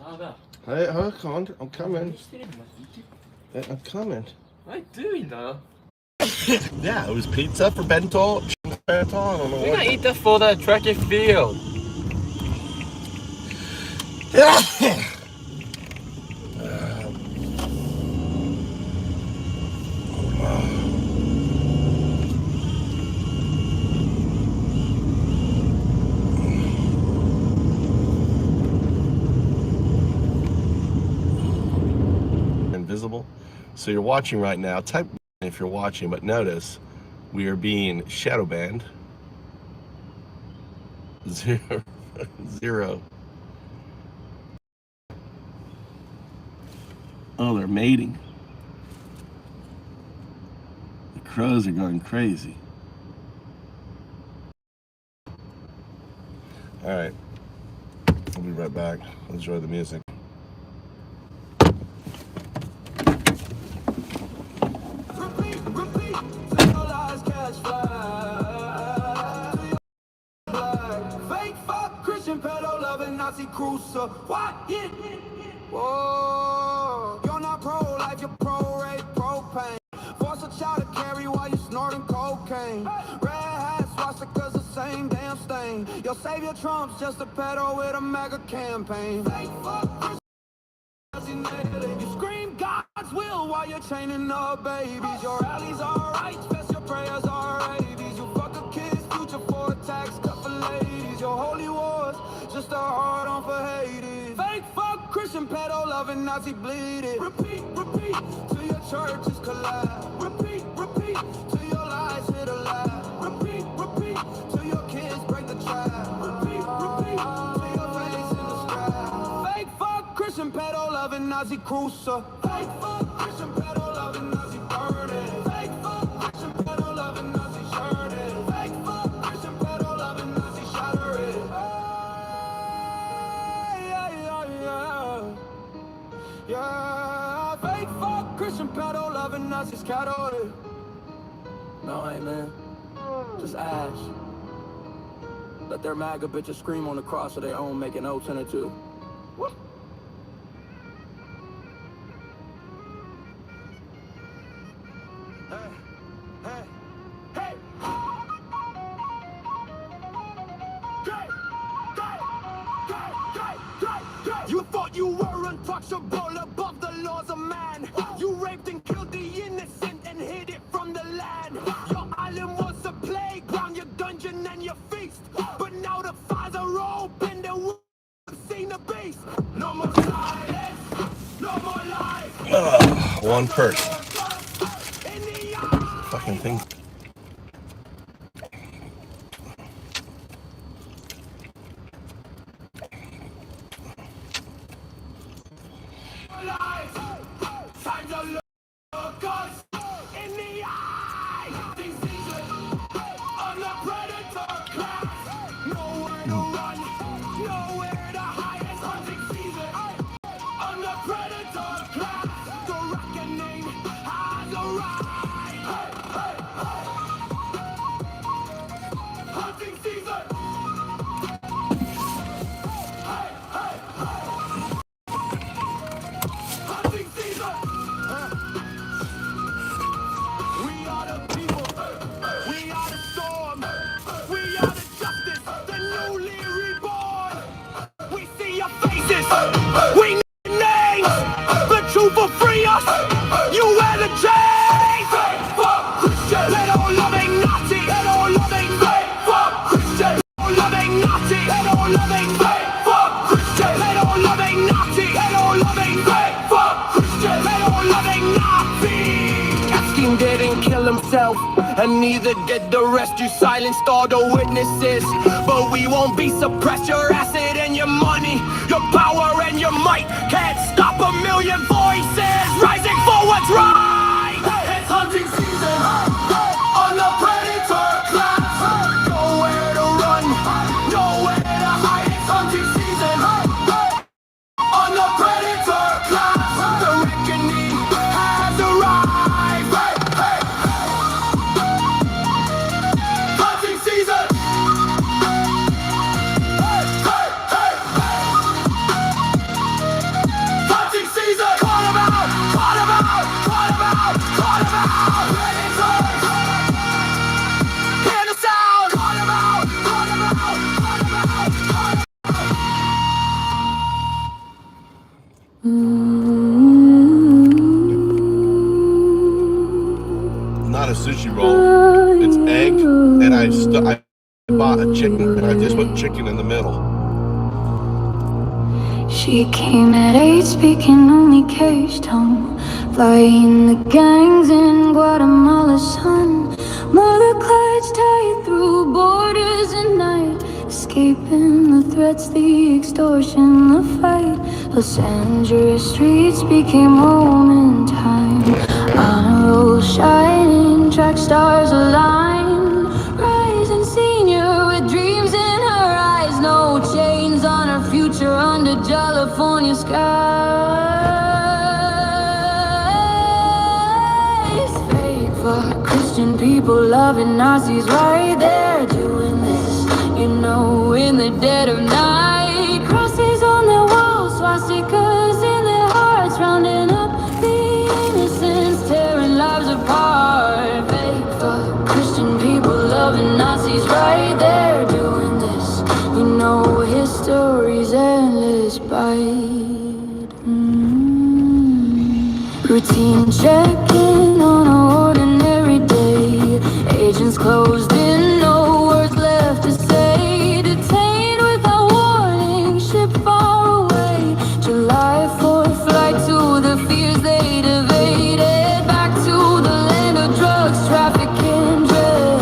Hey, come on, I'm coming. I'm coming. Yeah, it was pizza for bento. Bento, I don't know We're what. gonna eat that for the track and field. Invisible. So you're watching right now. Type if you're watching, but notice we are being shadow banned. 0. Oh, they're mating. The crows are going crazy. All right, I'll be right back. Enjoy the music. Nazi cruiser, what? Whoa, you're not pro-life, you're pro-rape, propane. Force a child to carry while you're snorting cocaine. Red hats, swastikas, the same damn stain. Your savior Trump's just a pedo with a MAGA campaign. Fake fuck, you scream God's will while you're chaining up babies. Your rallies are rights, best your prayers are rabies. You fuck a kid's future for a tax cut for ladies. Your holy wars, just a hard on for Hades. Fake fuck, Christian pedo loving Nazi bleeding. Repeat, till your churches collapse. Repeat, till your lies hit a lie. Repeat, till your kids break the trap. Repeat, till your face in the scrap. Fake fuck, Christian pedo loving Nazi cruiser. Fake fuck, Christian pedo loving Nazi burden. Fake fuck, Christian pedo loving Nazi shirted. Fake fuck, Christian pedo loving Nazi shattered. Yeah, fake fuck, Christian pedo loving Nazis cattle. No, hey man, just ash. Let their MAGA bitches scream on the cross of their own, making no 10 or 2. What? You thought you were untouchable above the laws of man. You raped and killed the innocent and hid it from the land. Your island was a playground, your dungeon and your feast. But now the fires are open and we've seen the beast. No more silence, no more life. One person. Fucking thing. Time to look us in the eye. Diseases on the predator class. Nowhere to run, nowhere to hide. It's hunting season on the predator class. The reckoning has arrived. Hunting season. We need names. The truth will free us. You wear the chains. Fuck Christian. Pedo-loving Nazi. Pedo-loving fake. Fuck Christian. Pedo-loving Nazi. Pedo-loving fake. Fuck Christian. Pedo-loving Nazi. Pedo-loving fake. Fuck Christian. Pedo-loving Nazi. Epstein didn't kill himself, and neither did the rest. You silenced all the witnesses, but we won't be suppressed. Your acid and your money, your power and your might can't stop a million voices rising for what's right. It's hunting season on the predator class. Nowhere to run, nowhere to hide. It's hunting season on the predator class. The reckoning has arrived. Hunting season. chicken, and I just put chicken in the middle. She came at 8, speaking only caged tongue, flying the gangs in Guatemala sun. Mother clouds tied through borders at night, escaping the threats, the extortion, the fight. Los Angeles streets became home in time. Honor roll shining, track stars align. Rising senior with dreams in her eyes, no chains on her future under California skies. Fake for Christian people loving Nazis right there doing this, you know, in the dead of night. Crosses on their walls, swastikas in their hearts, rounding up the innocents, tearing lives apart. Fake for Christian people loving Nazis right there doing this, you know, history's endless bite. Routine check-in on an ordinary day. Agents closed in, no words left to say. Detained without warning, shipped far away. July 4th flight to the fears they'd evaded. Back to the land of drugs, trafficking, dread.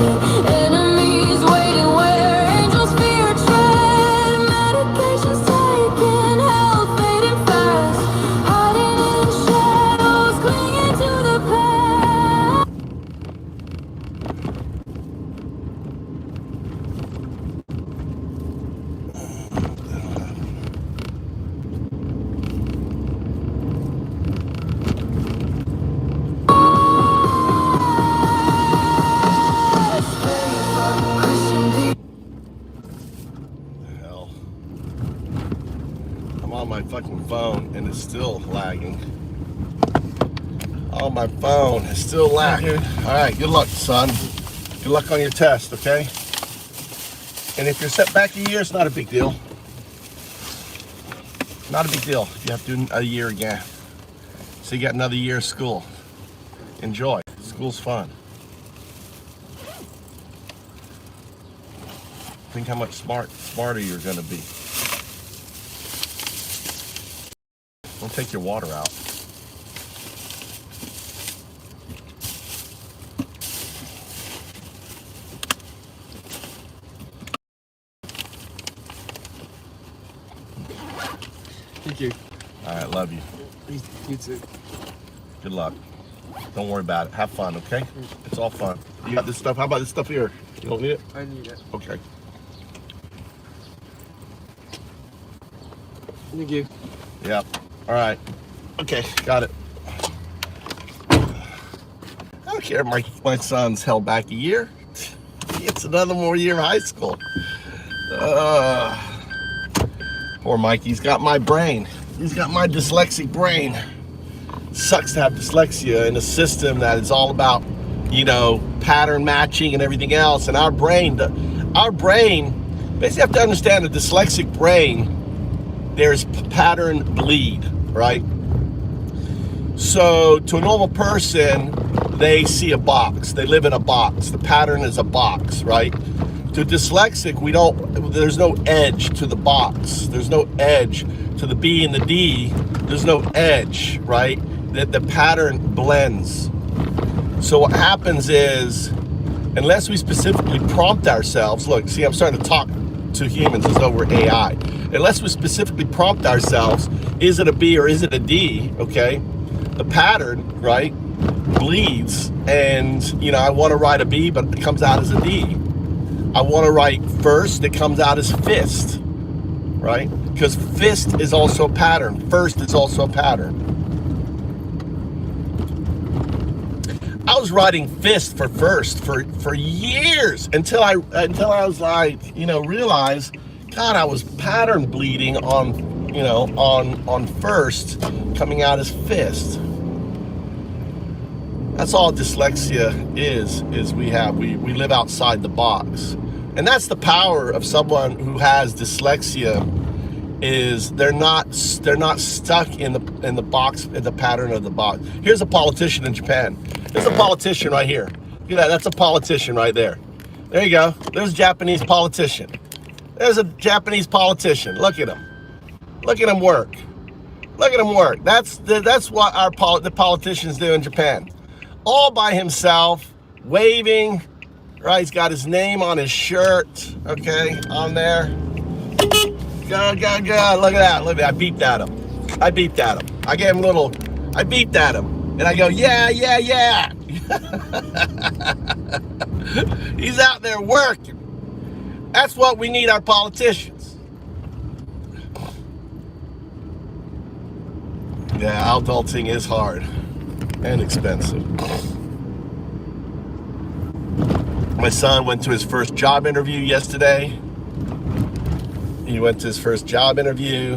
Enemies waiting where angels fear tread. Medications taken, health fading fast. Hiding in shadows, clinging to the past. Hell. I'm on my fucking phone and it's still lagging. On my phone, it's still lagging. All right, good luck, son. Good luck on your test, okay? And if you're set back a year, it's not a big deal. Not a big deal. You have to do a year again. So you got another year of school. Enjoy. School's fun. Think how much smarter you're gonna be. Don't take your water out. Thank you. All right, love you. You too. Good luck. Don't worry about it. Have fun, okay? It's all fun. You got this stuff. How about this stuff here? You don't need it? I need it. Okay. Thank you. Yep. All right. Okay, got it. I don't care if my son's held back a year. It's another more year of high school. Poor Mikey's got my brain. He's got my dyslexic brain. Sucks to have dyslexia in a system that is all about, you know, pattern matching and everything else. And our brain, basically have to understand the dyslexic brain, there's pattern bleed, right? So to a normal person, they see a box. They live in a box. The pattern is a box, right? To dyslexic, there's no edge to the box. There's no edge to the B and the D. There's no edge, right? The pattern blends. So what happens is, unless we specifically prompt ourselves, look, see, I'm starting to talk to humans as though we're AI. Unless we specifically prompt ourselves, is it a B or is it a D, okay? The pattern, right, bleeds, and, you know, I want to write a B, but it comes out as a D. I want to write first, it comes out as fist, right? Because fist is also a pattern. First is also a pattern. I was writing fist for first for years until I was like, you know, realized, God, I was pattern bleeding on, you know, on first, coming out as fist. That's all dyslexia is we live outside the box. And that's the power of someone who has dyslexia, is they're not stuck in the box, in the pattern of the box. Here's a politician in Japan. There's a politician right here. Look at that, that's a politician right there. There you go. There's a Japanese politician. There's a Japanese politician. Look at him. Look at him work. Look at him work. That's what the politicians do in Japan. All by himself, waving. Right, he's got his name on his shirt. Okay, on there. Go, go, go. Look at that. Look at that. I beeped at him. I beeped at him. I gave him a little. I beeped at him, and I go, yeah, yeah, yeah. He's out there working. That's what we need our politicians. Yeah, adulting is hard and expensive. My son went to his first job interview yesterday. He went to his first job interview.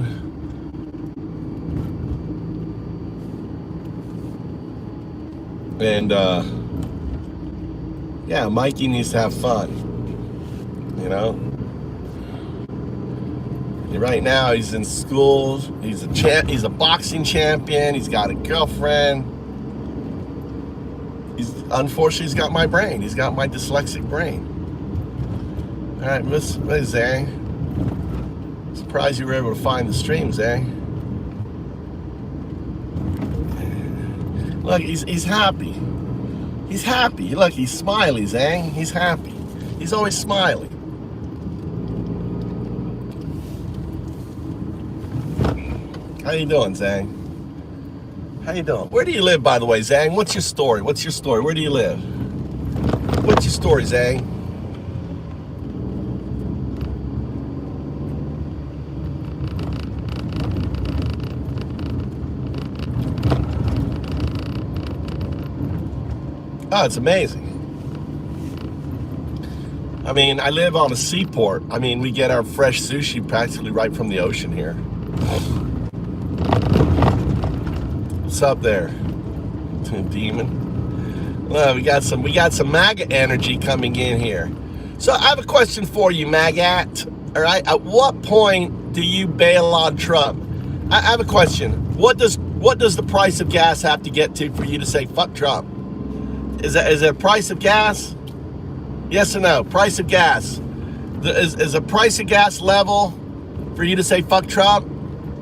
And yeah, Mikey needs to have fun, you know. And right now he's in school. He's a boxing champion. He's got a girlfriend. Unfortunately, he's got my brain. He's got my dyslexic brain. All right, Miss Zhang. Surprised you were able to find the stream, Zhang. Look, he's happy. He's happy. Look, he's smiley, Zhang. He's happy. He's always smiling. How you doing, Zhang? How you doing? Where do you live, by the way, Zhang? What's your story? What's your story? Where do you live? What's your story, Zhang? Oh, it's amazing. I mean, I live on a seaport. I mean, we get our fresh sushi practically right from the ocean here. What's up there, demon? Well, we got some MAGA energy coming in here. So I have a question for you, MAGA. All right, at what point do you bail on Trump? I have a question. What does the price of gas have to get to for you to say fuck Trump? Is there a price of gas? Yes or no? Price of gas. Is a price of gas level for you to say fuck Trump?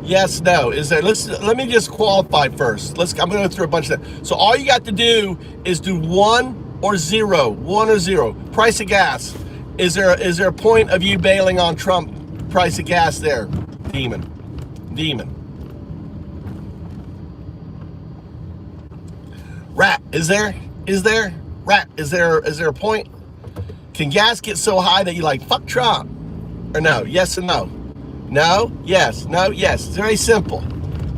Yes, no. Is there? Let me just qualify first. I'm going to go through a bunch of that. So all you got to do is do 1 or 0. 1 or 0. Price of gas. Is there a point of you bailing on Trump? Price of gas there, demon. Rat, is there? Rat, is there a point? Can gas get so high that you like fuck Trump? Or no? Yes or no? No? Yes. No? Yes. It's very simple.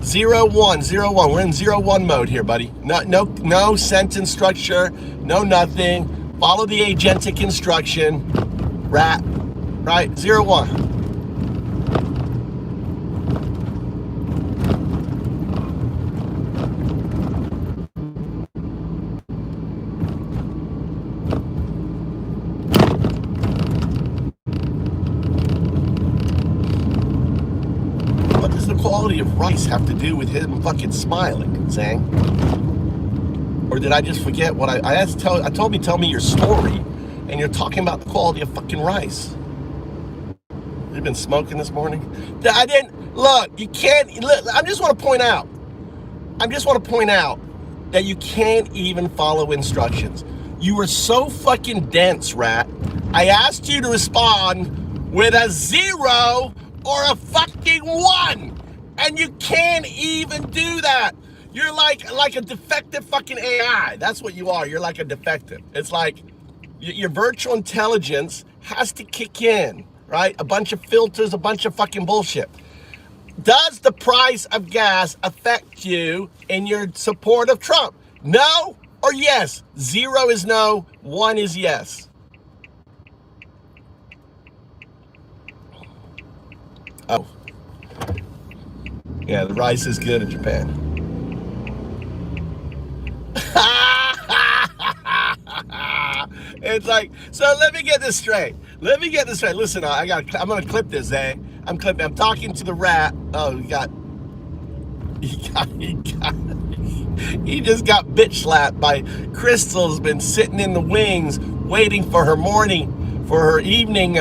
0, 1, 0, 1. We're in 0, 1 mode here, buddy. No sentence structure. No nothing. Follow the agentic instruction. Rat. Right? 0, 1. Quality of rice have to do with him fucking smiling, Zhang? Or did I just forget what I asked? I told me, tell me your story, and you're talking about the quality of fucking rice. You've been smoking this morning? I didn't. Look, you can't. Look, I just want to point out that you can't even follow instructions. You were so fucking dense, Rat. I asked you to respond with a 0 or a fucking 1. And you can't even do that. You're like a defective fucking AI. That's what you are. You're like a defective. It's like your virtual intelligence has to kick in, right? A bunch of filters, a bunch of fucking bullshit. Does the price of gas affect you in your support of Trump? No or yes? 0 is no, 1 is yes. Oh. Yeah, the rice is good in Japan. It's like, so let me get this straight. Listen, I'm gonna clip this, eh? I'm talking to the rat. Oh, he just got bitch slapped by Crystal's been sitting in the wings waiting for her morning for her evening.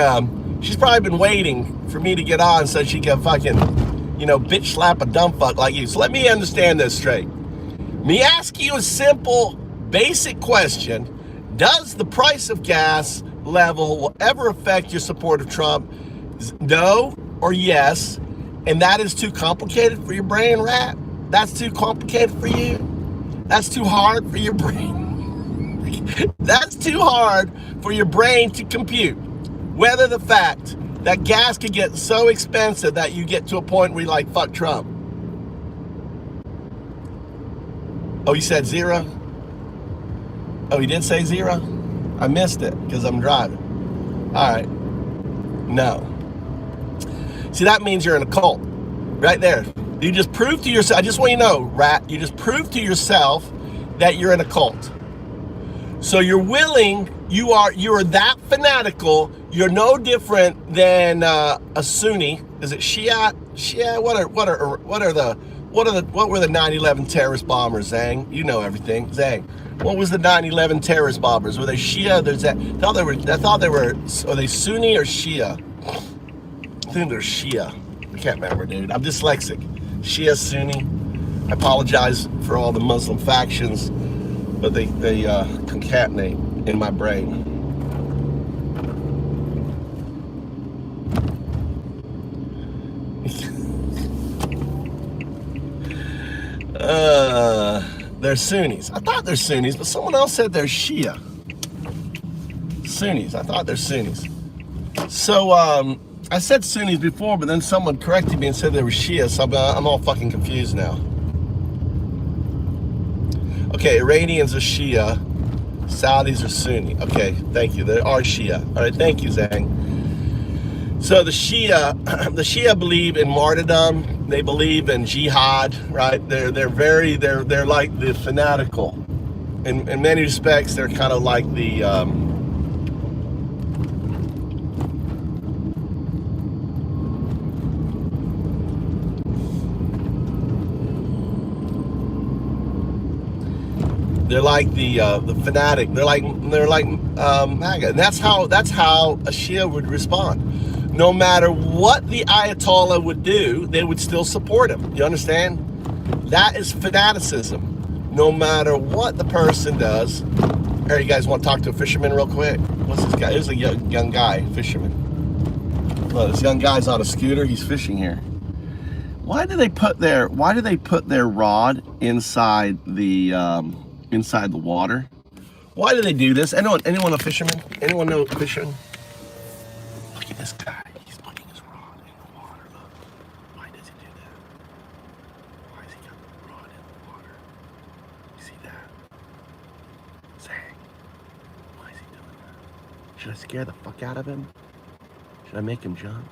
She's probably been waiting for me to get on so she can fucking, bitch slap a dumb fuck like you. So let me understand this straight. Me ask you a simple, basic question. Does the price of gas level will ever affect your support of Trump? No or yes? And that is too complicated for your brain, Rat? That's too complicated for you? That's too hard for your brain? That's too hard for your brain to compute. Whether the fact that gas could get so expensive that you get to a point where you're like, fuck Trump. Oh, you said zero? Oh, he did say zero? I missed it because I'm driving. All right. No. See, that means you're in a cult. Right there. You just proved to yourself, I just want you to know, Rat, you just proved to yourself that you're in a cult. So you're willing, you are that fanatical, you're no different than a Sunni. Is it Shia? What were the 9/11 terrorist bombers, Zhang? You know everything. Zhang, what was the 9/11 terrorist bombers? Were they Shia? I thought they were, are they Sunni or Shia? I think they're Shia. I can't remember, dude. I'm dyslexic. Shia, Sunni. I apologize for all the Muslim factions, but they concatenate in my brain. They're Sunnis. I thought they're Sunnis, but someone else said they're Shia. Sunnis. I thought they're Sunnis. So, I said Sunnis before, but then someone corrected me and said they were Shia, so I'm all fucking confused now. Okay, Iranians are Shia, Saudis are Sunni. Okay, thank you. They are Shia. All right, thank you, Zhang. So the Shia believe in martyrdom. They believe in jihad, right? They're like the fanatical. In many respects, they're kind of like the they're like the fanatic. They're like MAGA. And that's how a Shia would respond. No matter what the Ayatollah would do, they would still support him. You understand? That is fanaticism. No matter what the person does. Here, you guys want to talk to a fisherman real quick? What's this guy? Here's a young guy, fisherman. Well, this young guy's on a scooter. He's fishing here. Why do they put their rod inside the water? Why do they do this? Anyone a fisherman? Anyone know a fisherman? Look at this guy. He's putting his rod in the water. Look. Why does he do that? Why has he got the rod in the water? You see that? Zang. Why is he doing that? Should I scare the fuck out of him? Should I make him jump?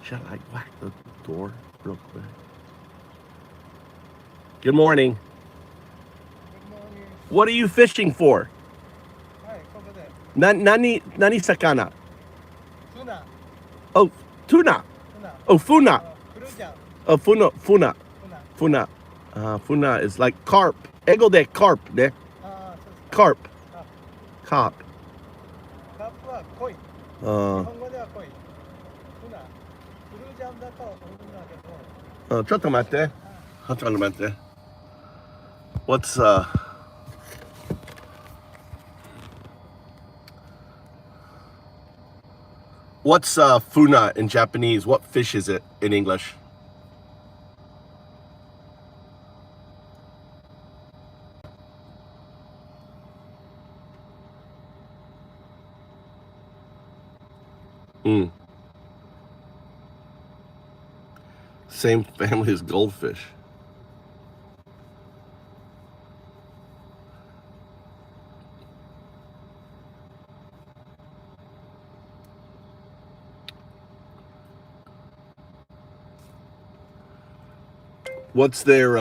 Should I whack the door real quick? Good morning. What are you fishing for? Nani sakana? Tuna. Oh, tuna. Oh, funa. Oh, funa. Funa is like carp. Ego de carp, ne? Carp. Carp. カップは濃い。日 Uh, 本語では濃い。フナ。フルジャンだとフナだけど。ちょっと待って。ちょっと待って。What's funa in Japanese? What fish is it in English? Same family as goldfish. What's their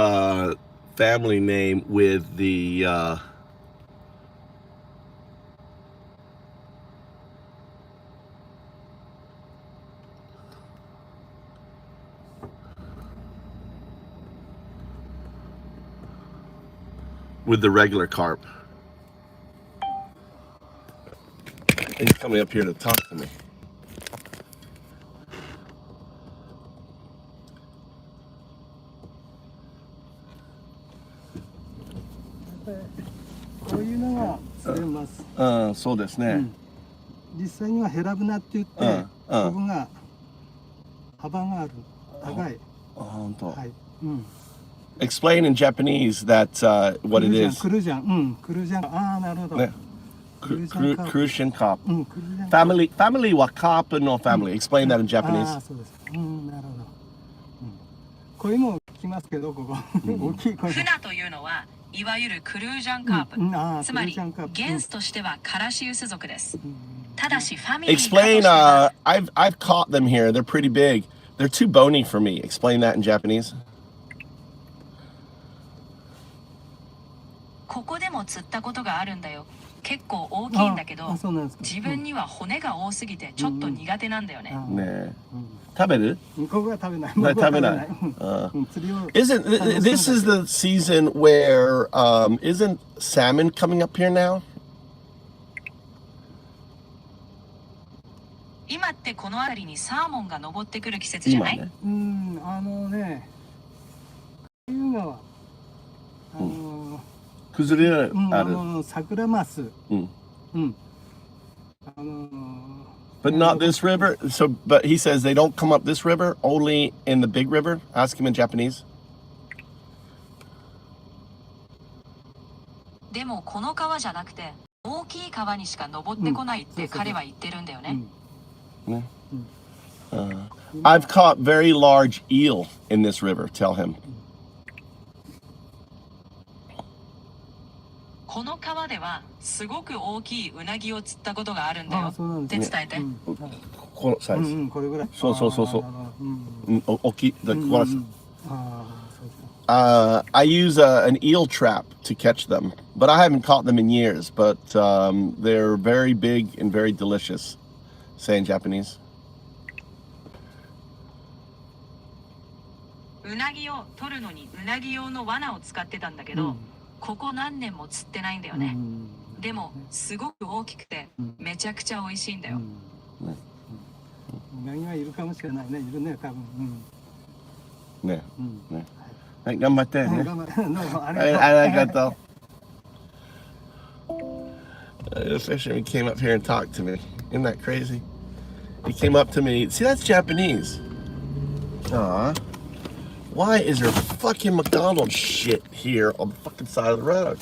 family name with the regular carp? He's coming up here to talk to me. こういうのが釣れます。そうですね。実際にはヘラブナって言って、ここが幅がある、高い。本当。はい。Explain in Japanese that what it is. クルージャン、クルージャン。ああ、なるほど。ね。クルーシャンカープ。クルージャンカープ。Family はカープの family. Explain that in Japanese. ああ、そうです。なるほど。声も聞きますけど、ここ。大きい声。フナというのは、いわゆるクルージャンカープ。つまり、原種としてはカラシウス属です。ただし、ファミリー Explain, I've caught them here. They're pretty big. They're too bony for me. Explain that in Japanese. ここでも釣ったことがあるんだよ。結構大きいんだけど、自分には骨が多すぎてちょっと苦手なんだよね。ね。食べる？ここは食べない。食べない。Isn't this is the season where isn't salmon coming up here now? 今ってこの辺りにサーモンが登ってくる季節じゃない？冬が崩れある。桜マス。But not this river. So, but he says they don't come up this river, only in the big river. Ask him in Japanese. でもこの川じゃなくて大きい川にしか登ってこないって彼は言ってるんだよね。I've caught very large eel in this river. Tell him. この川ではすごく大きいうなぎを釣ったことがあるんだよって伝えて。このサイズ。これぐらい。そう。大きい。I use an eel trap to catch them, but I haven't caught them in years. But they're very big and very delicious. Say in Japanese. うなぎを取るのにうなぎ用の罠を使ってたんだけど、ここ何年も釣ってないんだよね。でもすごく大きくてめちゃくちゃ美味しいんだよ。うなぎはいるかもしれないね。いるね、多分。ね。はい、頑張ってね。頑張って。どうもありがとう。The fisherman came up here and talked to me. Isn't that crazy? He came up to me. See, that's Japanese. Aw. Why is there fucking McDonald's shit here on the fucking side of the road?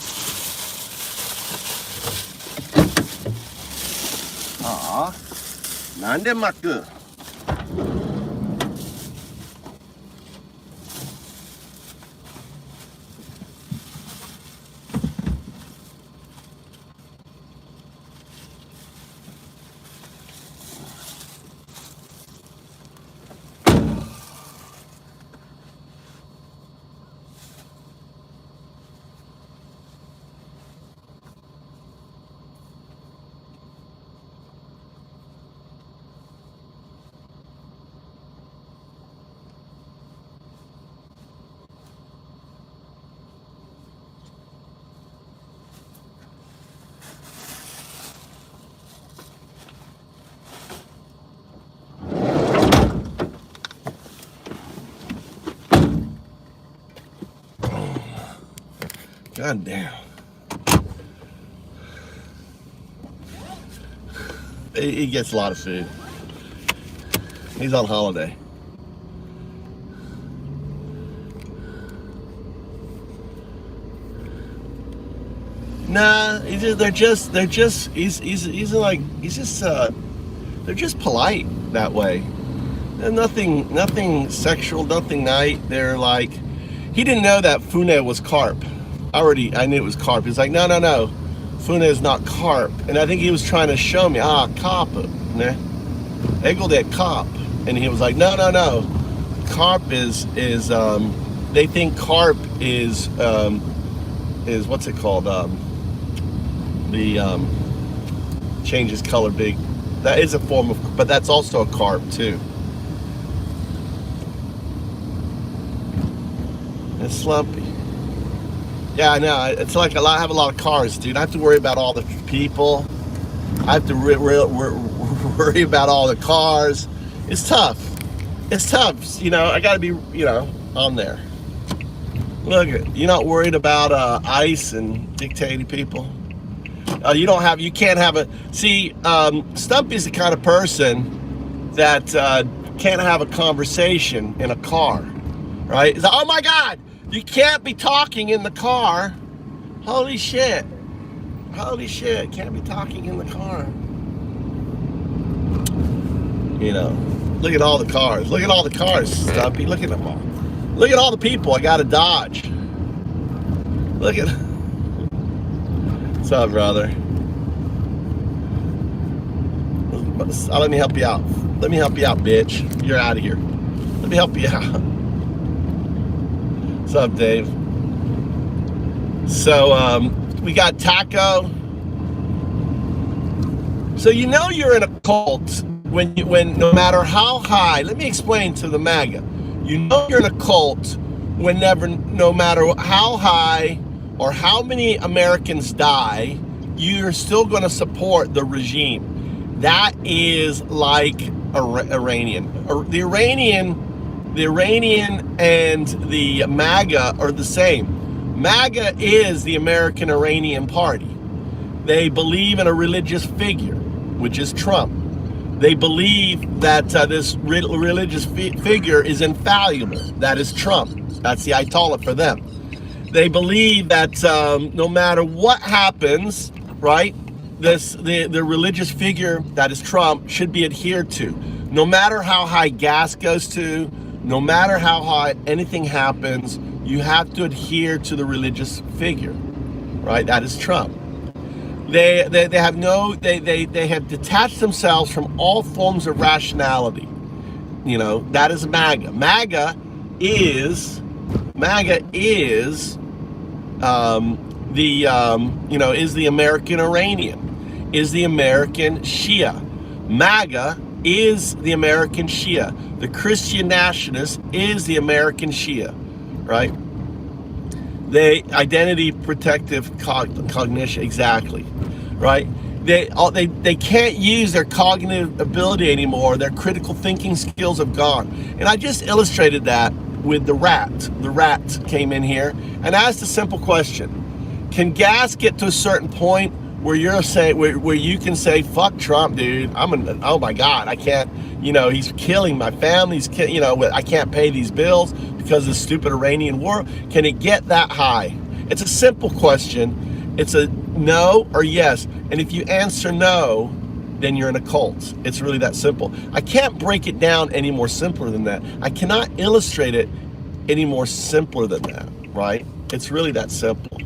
Aw. なんで巻く? God damn. He gets a lot of food. He's on holiday. Nah, they're just polite that way. They're nothing sexual, nothing nice. They're like, he didn't know that fune was carp. I knew it was carp. He's like, no. Fune is not carp. And I think he was trying to show me, carp. Ne? Ego that carp. And he was like, no. Carp is they think carp is what's it called? Changes color big. That is a form of, but that's also a carp too. It's slumpy. Yeah, I know. It's like I have a lot of cars, dude. I have to worry about all the people. I have to worry about all the cars. It's tough. It's tough. You know, I got to be, you know, on there. Look, you're not worried about ICE and dictating people. You can't have a, see, Stumpy's the kind of person that can't have a conversation in a car, right? It's like, oh my God, you can't be talking in the car. Holy shit. Holy shit, can't be talking in the car. You know, look at all the cars. Look at all the cars, Stumpy. Look at them all. Look at all the people I got to dodge. Look at. What's up, brother? Let me help you out. Let me help you out, bitch. You're out of here. Let me help you out. What's up, Dave? So, we got Taco. So you know you're in a cult when no matter how high. Let me explain to the MAGA. You know you're in a cult no matter how high or how many Americans die, you're still going to support the regime. That is like Iranian. The Iranian and the MAGA are the same. MAGA is the American Iranian Party. They believe in a religious figure, which is Trump. They believe that this religious figure is infallible. That is Trump. That's the Ayatollah for them. They believe that no matter what happens, right, the religious figure that is Trump should be adhered to. No matter how high gas goes to, no matter how high anything happens, you have to adhere to the religious figure, right? That is Trump. They have detached themselves from all forms of rationality. You know, that is MAGA. MAGA is the American Iranian, is the American Shia. MAGA is the American Shia. The Christian nationalist is the American Shia, right? They identity protective cognition, exactly, right? They can't use their cognitive ability anymore. Their critical thinking skills have gone. And I just illustrated that with the rat. The rat came in here and asked a simple question. Can gas get to a certain point where you're saying, where you can say, fuck Trump, dude, oh my God, I can't, you know, he's killing my family, I can't pay these bills because of the stupid Iranian war. Can it get that high? It's a simple question. It's a no or yes. And if you answer no, then you're in a cult. It's really that simple. I can't break it down any more simpler than that. I cannot illustrate it any more simpler than that, right? It's really that simple.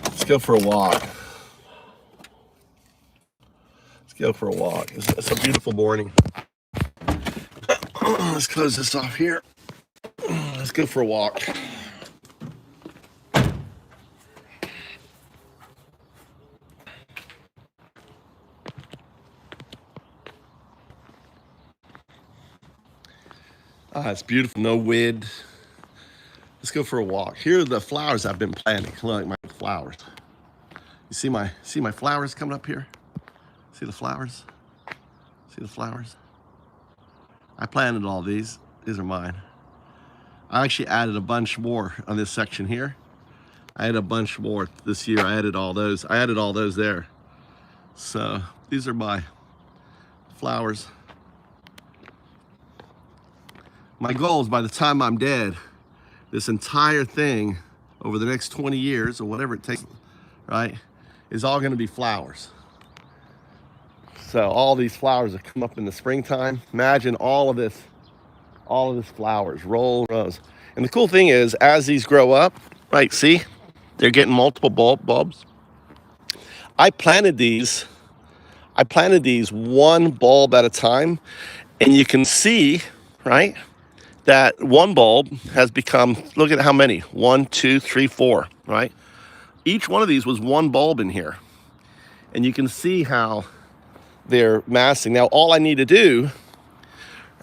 Let's go for a walk. Let's go for a walk. It's a beautiful morning. Let's close this off here. Let's go for a walk. It's beautiful, no wind. Let's go for a walk. Here are the flowers I've been planting. Look, my flowers. You see my flowers coming up here? See the flowers? See the flowers? I planted all these. These are mine. I actually added a bunch more on this section here. I had a bunch more this year. I added all those. I added all those there. So these are my flowers. My goal is by the time I'm dead, this entire thing over the next 20 years or whatever it takes, right, is all going to be flowers. So all these flowers that come up in the springtime, imagine all of this flowers, roll rows. And the cool thing is, as these grow up, right, see, they're getting multiple bulbs. I planted these one bulb at a time, and you can see, right, that one bulb has become, look at how many, 1, 2, 3, 4, right? Each one of these was one bulb in here. And you can see how they're massing. Now, all I need to do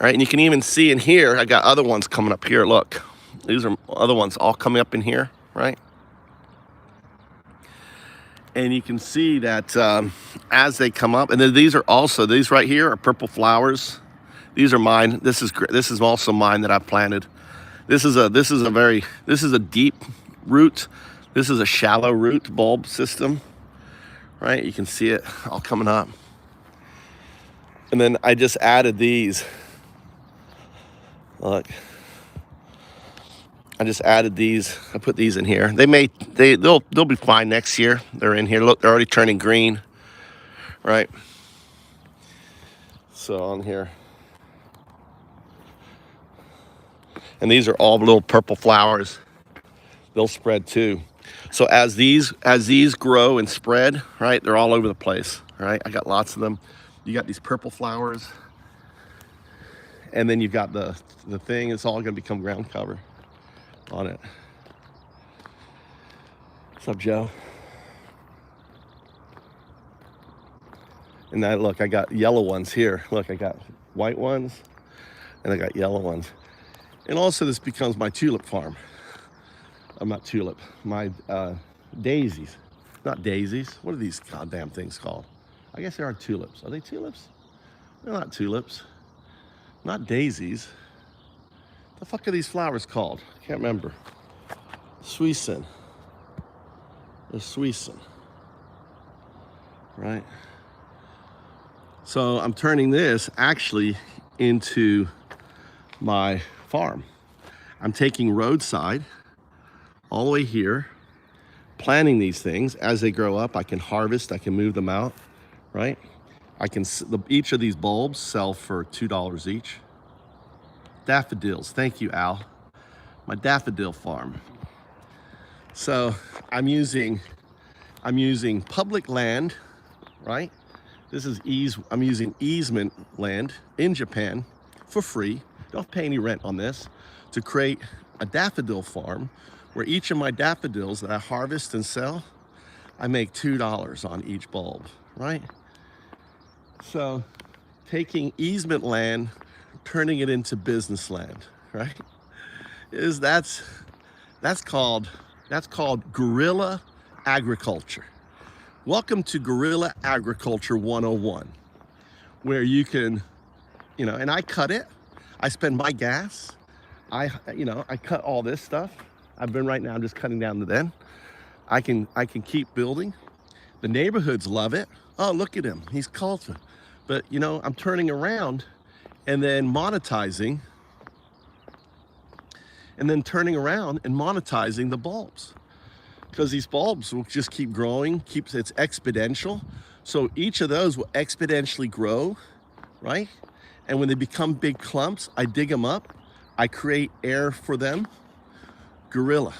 right? And you can even see in here, I got other ones coming up here. Look, these are other ones all coming up in here, right? And you can see that as they come up, and then these are also, these right here are purple flowers. These are mine. This is also mine that I planted. This is a deep root. This is a shallow root bulb system, right? You can see it all coming up. And then I just added these. Look, I just added these. I put these in here. They'll be fine next year. They're in here. Look, they're already turning green, right? So on here. And these are all little purple flowers. They'll spread too. So as these grow and spread, right, they're all over the place, right? I got lots of them. You got these purple flowers, and then you've got the thing. It's all gonna become ground cover on it. What's up, Joe? And that, look, I got yellow ones here. Look, I got white ones, and I got yellow ones. And also this becomes my tulip farm. I'm not tulip, my daisies. Not daisies. What are these goddamn things called? I guess they are tulips. Are they tulips? They're not tulips. Not daisies. The fuck are these flowers called? I can't remember. Suisun. They're Suisun. Right? So I'm turning this actually into my farm. I'm taking roadside all the way here, planting these things. As they grow up, I can harvest, I can move them out, right? Each of these bulbs sell for $2 each. Daffodils, thank you, Al. My daffodil farm. So I'm using public land, right? I'm using easement land in Japan for free. Don't pay any rent on this, to create a daffodil farm where each of my daffodils that I harvest and sell, I make $2 on each bulb, right? So taking easement land, turning it into business land, right? That's called guerrilla agriculture. Welcome to Guerrilla Agriculture 101, where you can, and I cut it. I spend my gas. I cut all this stuff. Right now I'm just cutting down the den. I can keep building. The neighborhoods love it. Oh, look at him. He's cultivating. But I'm turning around and then monetizing the bulbs. Because these bulbs will just keep growing, it's exponential. So each of those will exponentially grow, right? And when they become big clumps, I dig them up, I create air for them. Guerrilla,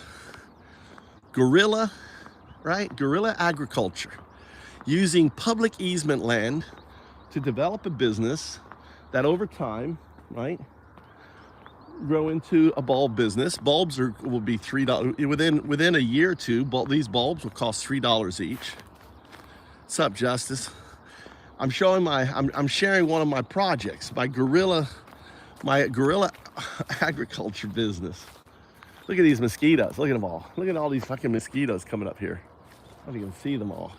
right? Guerrilla agriculture, using public easement land to develop a business that over time, right, grow into a bulb business. Bulbs will be $3 within a year or two. These bulbs will cost $3 each. What's up, Justice? I'm sharing one of my projects, my guerrilla agriculture business. Look at these mosquitoes. Look at them all. Look at all these fucking mosquitoes coming up here. I don't even see them all.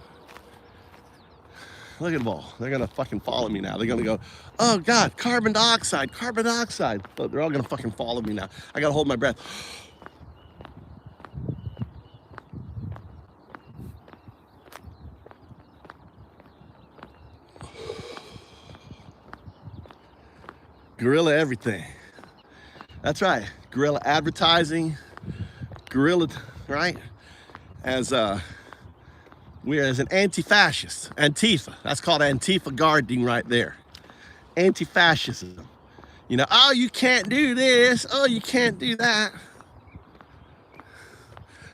Look at them all. They're gonna fucking follow me now. They're gonna go, oh God, carbon dioxide, carbon dioxide. Look, they're all gonna fucking follow me now. I gotta hold my breath. Guerrilla everything. That's right. Guerrilla advertising. Guerrilla, right? We're as an anti-fascist, Antifa. That's called Antifa gardening right there. Anti-fascism. Oh, you can't do this. Oh, you can't do that.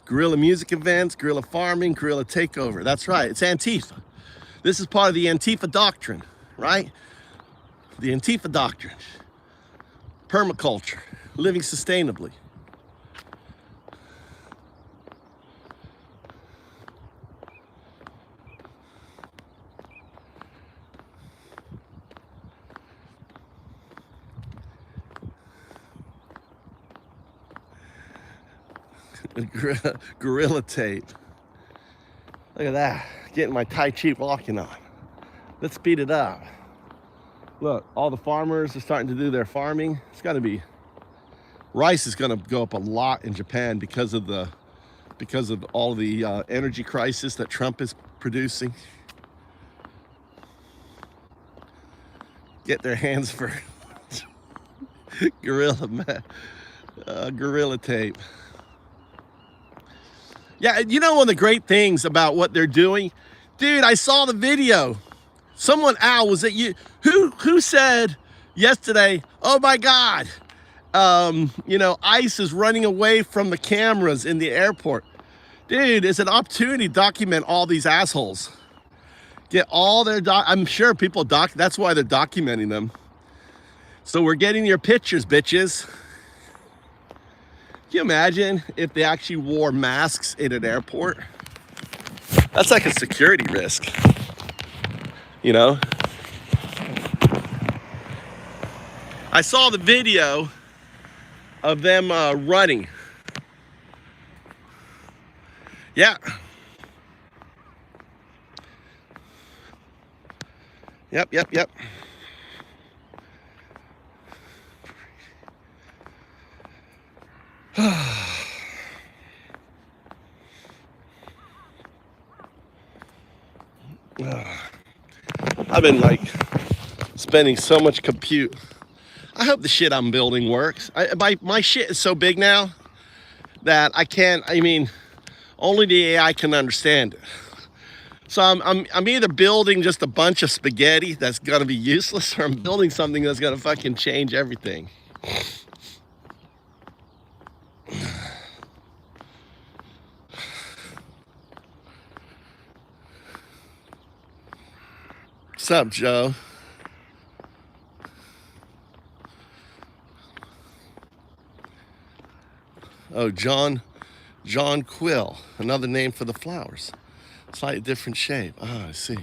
Guerrilla music events, guerrilla farming, guerrilla takeover. That's right, it's Antifa. This is part of the Antifa doctrine, right? The Antifa doctrine. Permaculture, living sustainably. Guerrilla tape. Look at that. Getting my Tai Chi walking on. Let's speed it up. Look, all the farmers are starting to do their farming. It's got to be, rice is going to go up a lot in Japan because of all the energy crisis that Trump is producing. Get their hands for Guerrilla tape. Yeah, you know, one of the great things about what they're doing, dude, I saw the video. Someone, Al, was it you? Who said yesterday, oh my God, you know, ICE is running away from the cameras in the airport. Dude, it's an opportunity to document all these assholes. Get all their, I'm sure people that's why they're documenting them. So we're getting your pictures, bitches. Can you imagine if they actually wore masks in an airport? That's like a security risk, you know? I saw the video of them running. Yeah. Yep. I've been like spending so much compute. I hope the shit I'm building works. My shit is so big now that I mean, only the AI can understand it. So I'm either building just a bunch of spaghetti that's gonna be useless, or I'm building something that's gonna fucking change everything. What's up, Joe? Oh, John Quill, another name for the flowers. Slightly different shape. Ah, I see.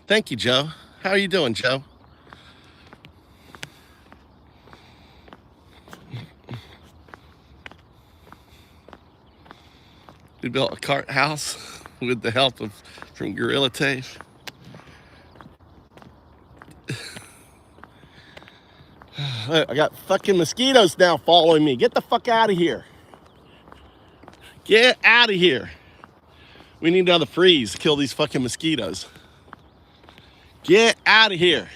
Thank you, Joe. How are you doing, Joe? We built a cart house with the help from Guerrilla tape. I got fucking mosquitoes now following me. Get the fuck out of here. Get out of here. We need another freeze to kill these fucking mosquitoes. Get out of here.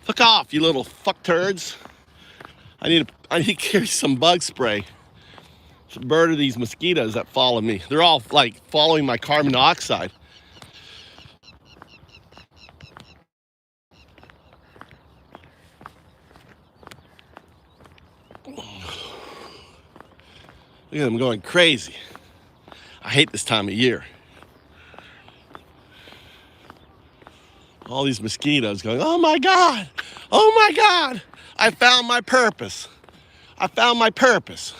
Fuck off, you little fuck turds. I need to carry some bug spray to murder these mosquitoes that follow me. They're all like following my carbon dioxide. Look at them going crazy. I hate this time of year. All these mosquitoes going, oh my God, I found my purpose. I found my purpose.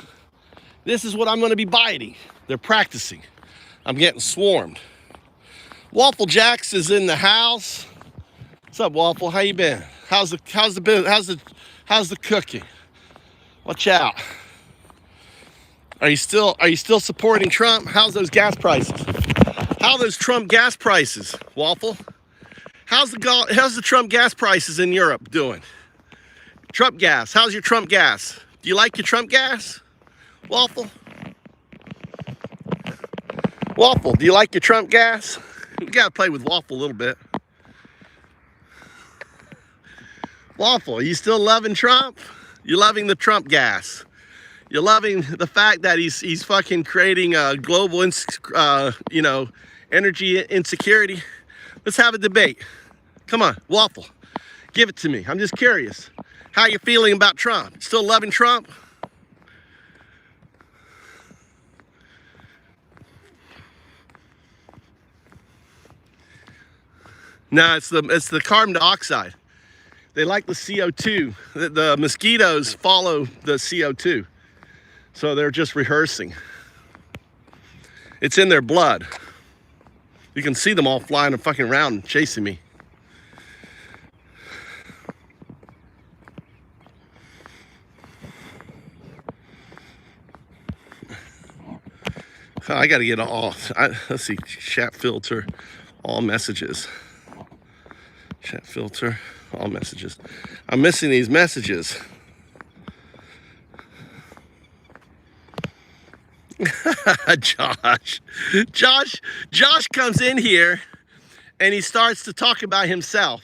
This is what I'm gonna be biting. They're practicing. I'm getting swarmed. Waffle Jacks is in the house. What's up, Waffle? How you been? How's the cooking? Watch out. Are you still supporting Trump? How's those gas prices? How are those Trump gas prices, Waffle? How's the Trump gas prices in Europe doing? Trump gas. How's your Trump gas? Do you like your Trump gas, Waffle? Waffle, do you like your Trump gas? We gotta play with Waffle a little bit. Waffle, are you still loving Trump? You loving the Trump gas? You're loving the fact that he's fucking creating a global, energy insecurity? Let's have a debate. Come on, Waffle, give it to me. I'm just curious. How you feeling about Trump? Still loving Trump? No, it's the carbon dioxide. They like the CO2. The mosquitoes follow the CO2. So they're just rehearsing. It's in their blood. You can see them all flying fucking around and chasing me. I got to get all, let's see, chat filter, all messages. Chat filter, all messages. I'm missing these messages. Josh comes in here and he starts to talk about himself.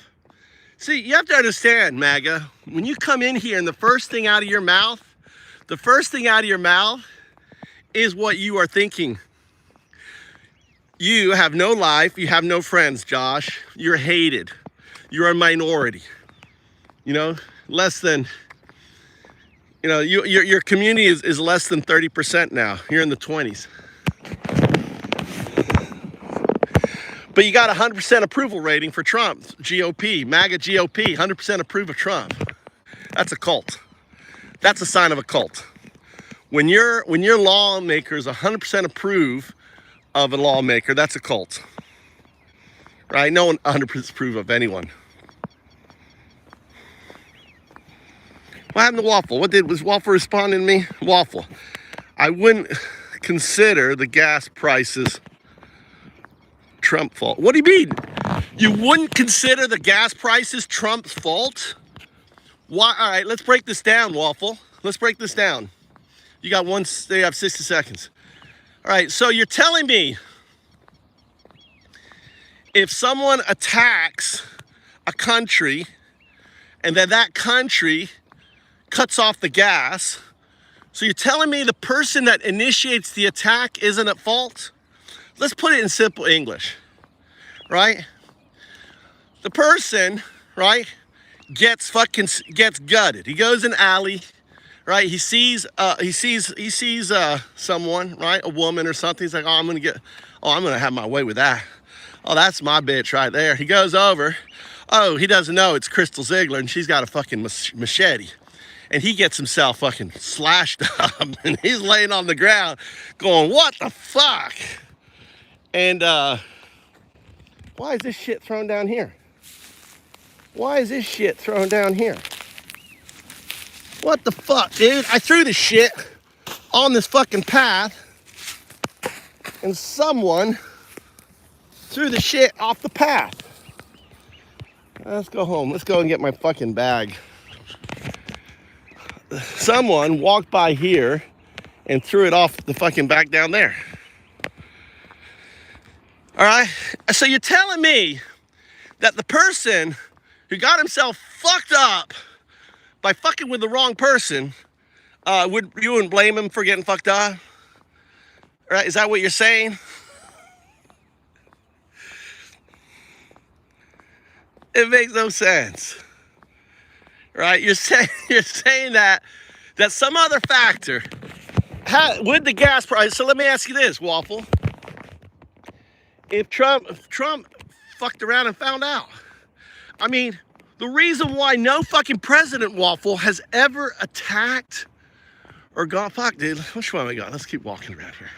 See, you have to understand, MAGA, when you come in here and the first thing out of your mouth is what you are thinking. You have no life, you have no friends, Josh. You're hated. You're a minority. You know, less than, you know, your community is less than 30% now. You're in the 20s. But you got 100% approval rating for Trump, GOP, MAGA GOP, 100% approve of Trump. That's a cult. That's a sign of a cult. When your lawmakers 100% approve of a lawmaker, that's a cult. Right? No one 100% approve of anyone. What happened to Waffle? Was Waffle responding to me? Waffle, I wouldn't consider the gas prices Trump's fault. What do you mean? You wouldn't consider the gas prices Trump's fault? Why? All right, let's break this down, Waffle. Let's break this down. You have 60 seconds. All right, so you're telling me if someone attacks a country and then that country cuts off the gas, so you're telling me the person that initiates the attack isn't at fault? Let's put it in simple English, right? The person, right, gets gutted. He goes in an alley, right? He sees someone, right, a woman or something. He's like, I'm gonna have my way with that. Oh, that's my bitch right there. He goes over. Oh, he doesn't know it's Crystal Ziegler, and she's got a fucking machete. And he gets himself fucking slashed up, and he's laying on the ground going, what the fuck? And why is this shit thrown down here? Why is this shit thrown down here? What the fuck, dude? I threw the shit on this fucking path, and someone threw the shit off the path. Let's go home. Let's go and get my fucking bag. Someone walked by here and threw it off the fucking back down there. All right? So you're telling me that the person who got himself fucked up by fucking with the wrong person, you wouldn't blame him for getting fucked up? All right? Is that what you're saying? It makes no sense. Right? You're saying that some other factor with the gas price. So let me ask you this, Waffle. If Trump fucked around and found out, I mean, the reason why no fucking president, Waffle, has ever attacked or gone, fuck, dude, which one am I going? Let's keep walking around here.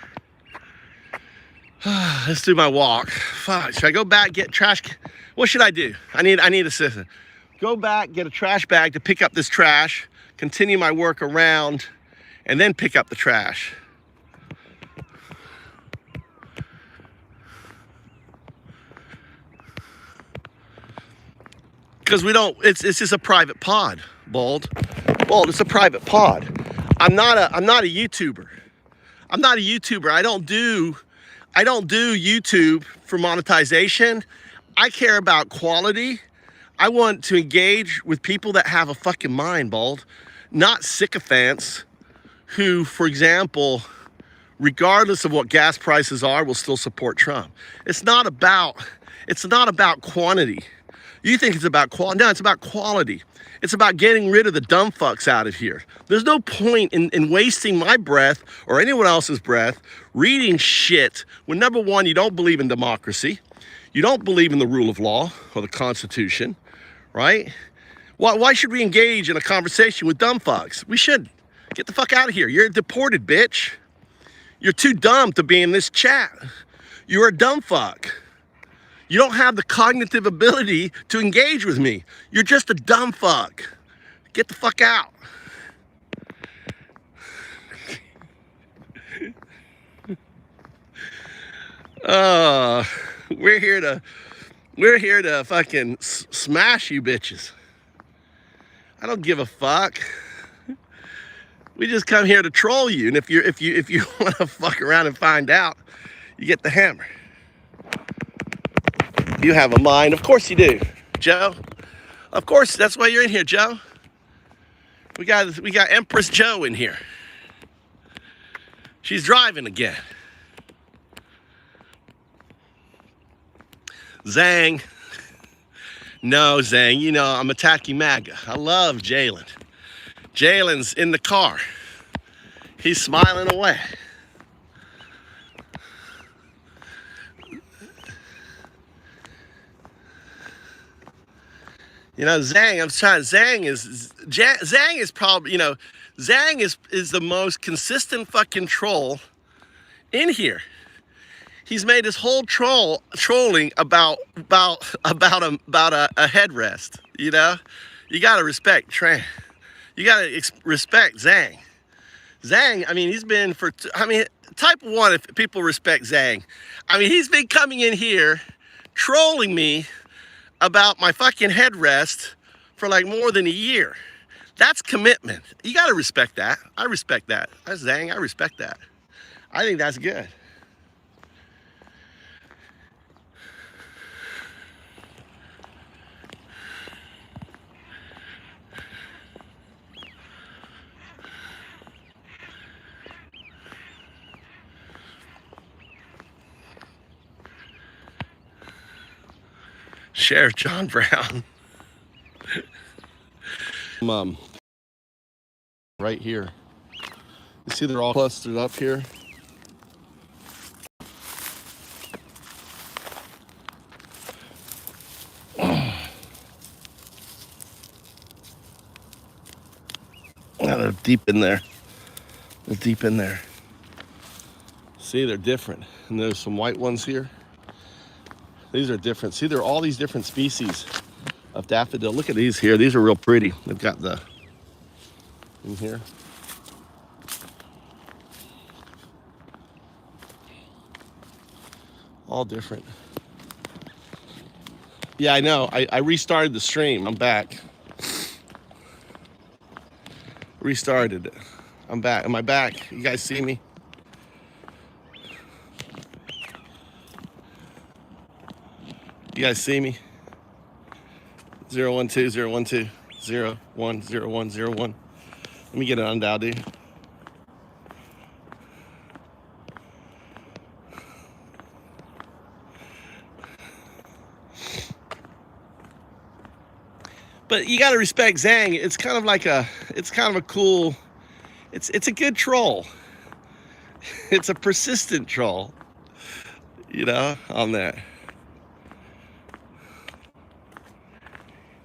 Let's do my walk. Fuck, should I go back, get trash? What should I do? I need assistance. Go back, get a trash bag to pick up this trash, continue my work around, and then pick up the trash. Because we don't, it's just a private pod, Bald, it's a private pod. I'm not a YouTuber. I'm not a YouTuber. I don't do YouTube for monetization. I care about quality. I want to engage with people that have a fucking mind, Bald, not sycophants who, for example, regardless of what gas prices are, will still support Trump. It's not about quantity. You think it's about quality? No, it's about quality. It's about getting rid of the dumb fucks out of here. There's no point in wasting my breath or anyone else's breath reading shit when, number one, you don't believe in democracy. You don't believe in the rule of law or the Constitution, right? Why should we engage in a conversation with dumb fucks? We should. Get the fuck out of here. You're a deported bitch. You're too dumb to be in this chat. You're a dumb fuck. You don't have the cognitive ability to engage with me. You're just a dumb fuck. Get the fuck out. We're here to fucking smash you bitches. I don't give a fuck. We just come here to troll you, and if you want to fuck around and find out, you get the hammer. You have a mind, of course you do, Joe. Of course, that's why you're in here, Joe. We got Empress Joe in here. She's driving again. Zang. No, Zang, you know I'm attacking MAGA. I love Jalen. Jalen's in the car. He's smiling away. You know, Zang, I'm trying. Zang is probably, you know, Zang is the most consistent fucking troll in here. He's made his whole trolling about a headrest. You know, you gotta respect you gotta respect Zang. Zang, I mean, he's been for. I mean, type 1. If people respect Zang, I mean, he's been coming in here trolling me about my fucking headrest for like more than a year. That's commitment. You gotta respect that. I respect that. That's Zang. I respect that. I think that's good. Sheriff John Brown. Right here. You see they're all clustered up here? They're deep in there. They're deep in there. See, they're different. And there's some white ones here. These are different. See, there are all these different species of daffodil. Look at these here. These are real pretty. They've got the in here. All different. Yeah, I know. I restarted the stream. I'm back. Restarted it. I'm back. Am I back? You guys see me? You guys see me? 012 012 010101. Let me get it undialed, dude. But you got to respect Zang. It's kind of like it's kind of a cool, it's a good troll. It's a persistent troll, you know, on there.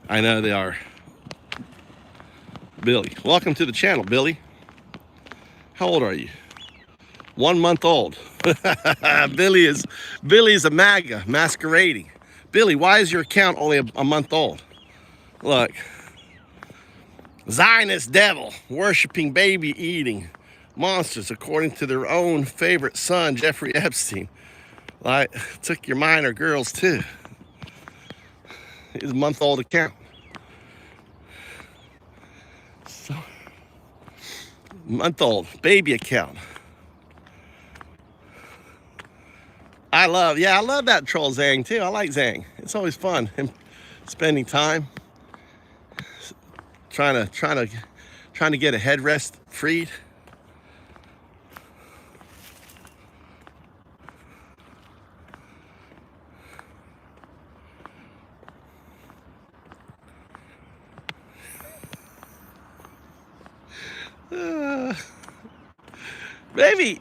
I know they are. Billy, welcome to the channel, Billy. How old are you? 1 month old. Billy is a MAGA masquerading. Billy, why is your account only a month old? Look, Zionist devil worshiping baby eating monsters according to their own favorite son, Jeffrey Epstein. Like, took your minor girls too. His month-old account. So, month-old baby account. I love that troll Zang too. I like Zang. It's always fun. Him spending time trying to get a headrest freed.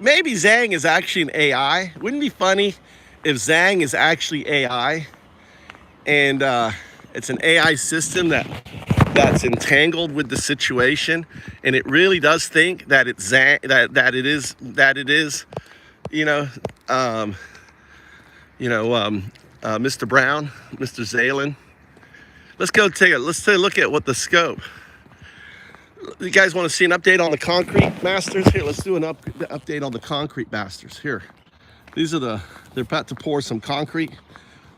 Maybe Zang is actually an AI. Wouldn't it be funny if Zang is actually AI and it's an AI system that's entangled with the situation, and it really does think that it's Zang, that it is Mr. Brown, Mr. Zalen. Let's take a look at what the scope. You guys want to see an update on the concrete masters? Here, let's do an update on the concrete masters. Here, they're about to pour some concrete.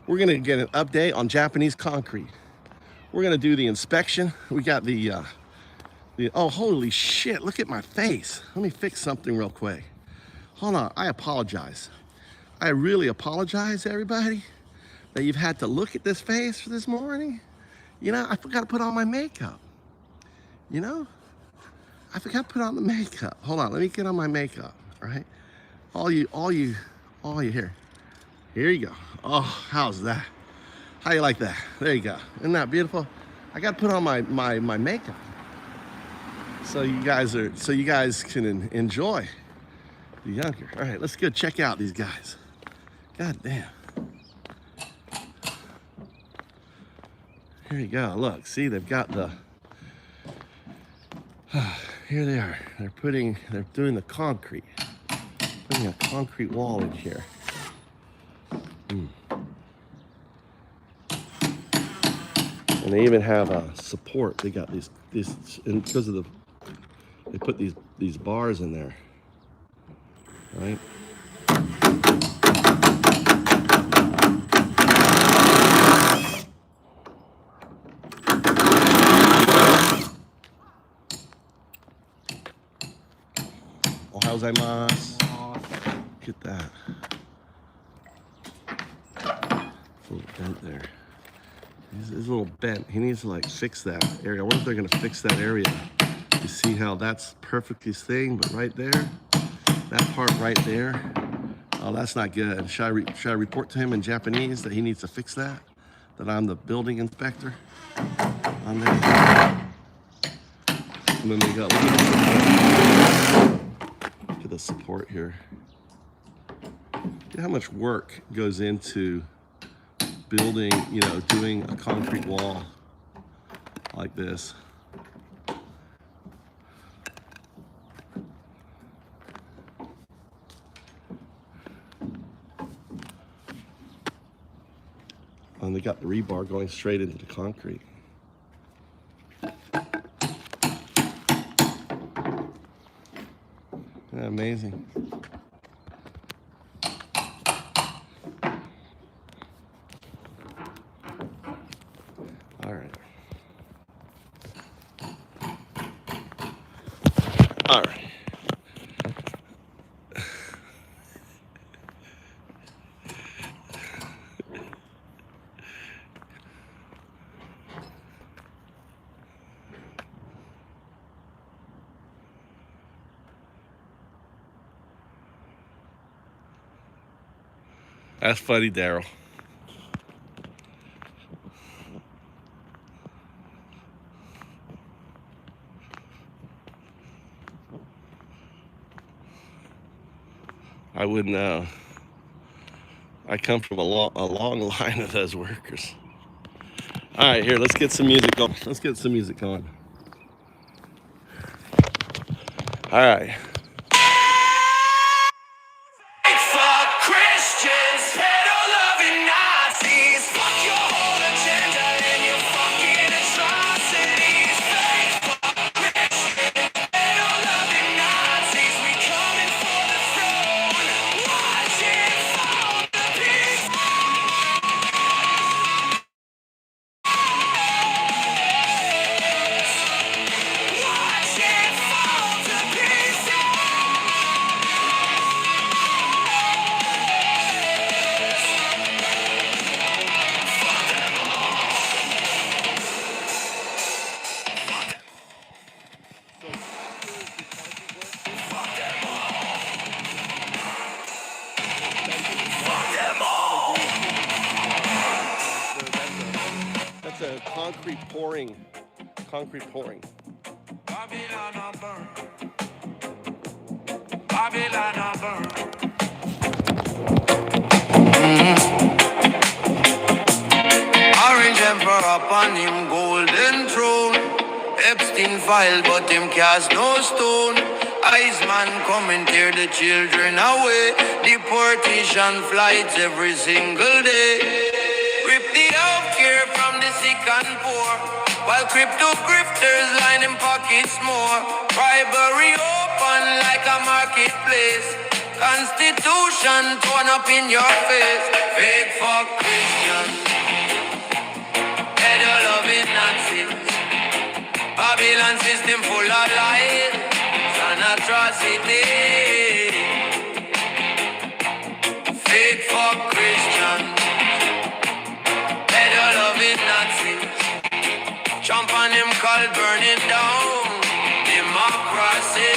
We're gonna get an update on Japanese concrete. We're gonna do the inspection. We got oh, holy shit, look at my face. Let me fix something real quick. Hold on, I apologize. I really apologize, everybody, that you've had to look at this face for this morning. You know, I forgot to put on my makeup. You know? I forgot to put on the makeup. Hold on, let me get on my makeup, all right? All you here. Here you go. Oh, how's that? How you like that? There you go. Isn't that beautiful? I got to put on my makeup. So you guys can enjoy the younger. All right, let's go check out these guys. God damn. Here you go. Look, see, they've got the. Here they are. They're doing the concrete. Putting a concrete wall in here. And they even have a support. They got these, and because of they put these bars in there, right? Ohayou. Look at that. It's a little bent there. He's a little bent. He needs to like fix that area. I wonder if they're gonna fix that area. You see how that's perfectly staying, but right there, that part right there, oh, that's not good. Should I report to him in Japanese that he needs to fix that? That I'm the building inspector on there? And then they got, look at the support here. Look at how much work goes into building, you know, doing a concrete wall like this. And they got the rebar going straight into the concrete. Isn't that amazing? All right. All right. That's funny, Daryl. I wouldn't know. I come from a long line of those workers. All right, here, let's get some music on. Let's get some music on. All right. That's a concrete pouring. Concrete pouring. Babylon a burn. Babylon a burn. Orange emperor upon him golden throne. Epstein file but him cast no stone. Iceman come and tear the children away. Deportation flights every single day. Rip the healthcare from the sick and poor, while crypto grifters line them pockets more. Bribery open like a marketplace. Constitution Constitution torn up in your face. Fake for Christian, peddle loving Nazis. Babylon system full of lies and atrocity. Fake for Christian, peddle loving Nazis. Jump on him, called burning down democracy.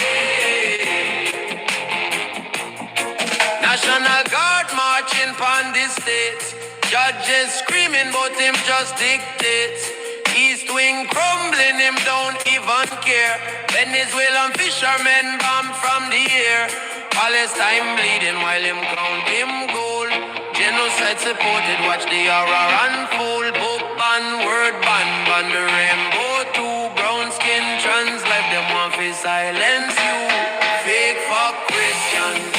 National Guard marching pon the states. Judges screaming but him just dictates. East wing crumbling, him don't even care. Venezuelan fishermen bomb from the air. Palestine bleeding while him count him gold. Genocide supported, watch the horror unfold. Book ban, word ban the rainbow too. Brown skin trans life, them want to silence you. Fake for Christians,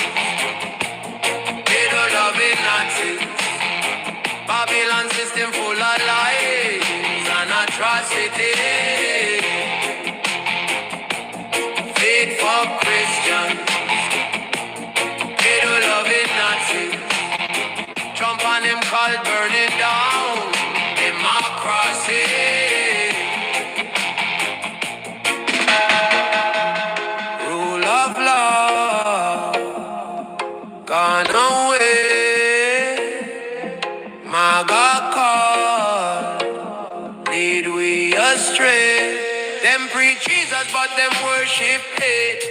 they don't love it Nazis. Babylon system full of lies and atrocity. Fake for Christians, they don't love it Nazis. Trump on him called burning down democracy. Rule of law gone away. MAGA call lead we astray. Them preach Jesus but them worship hate.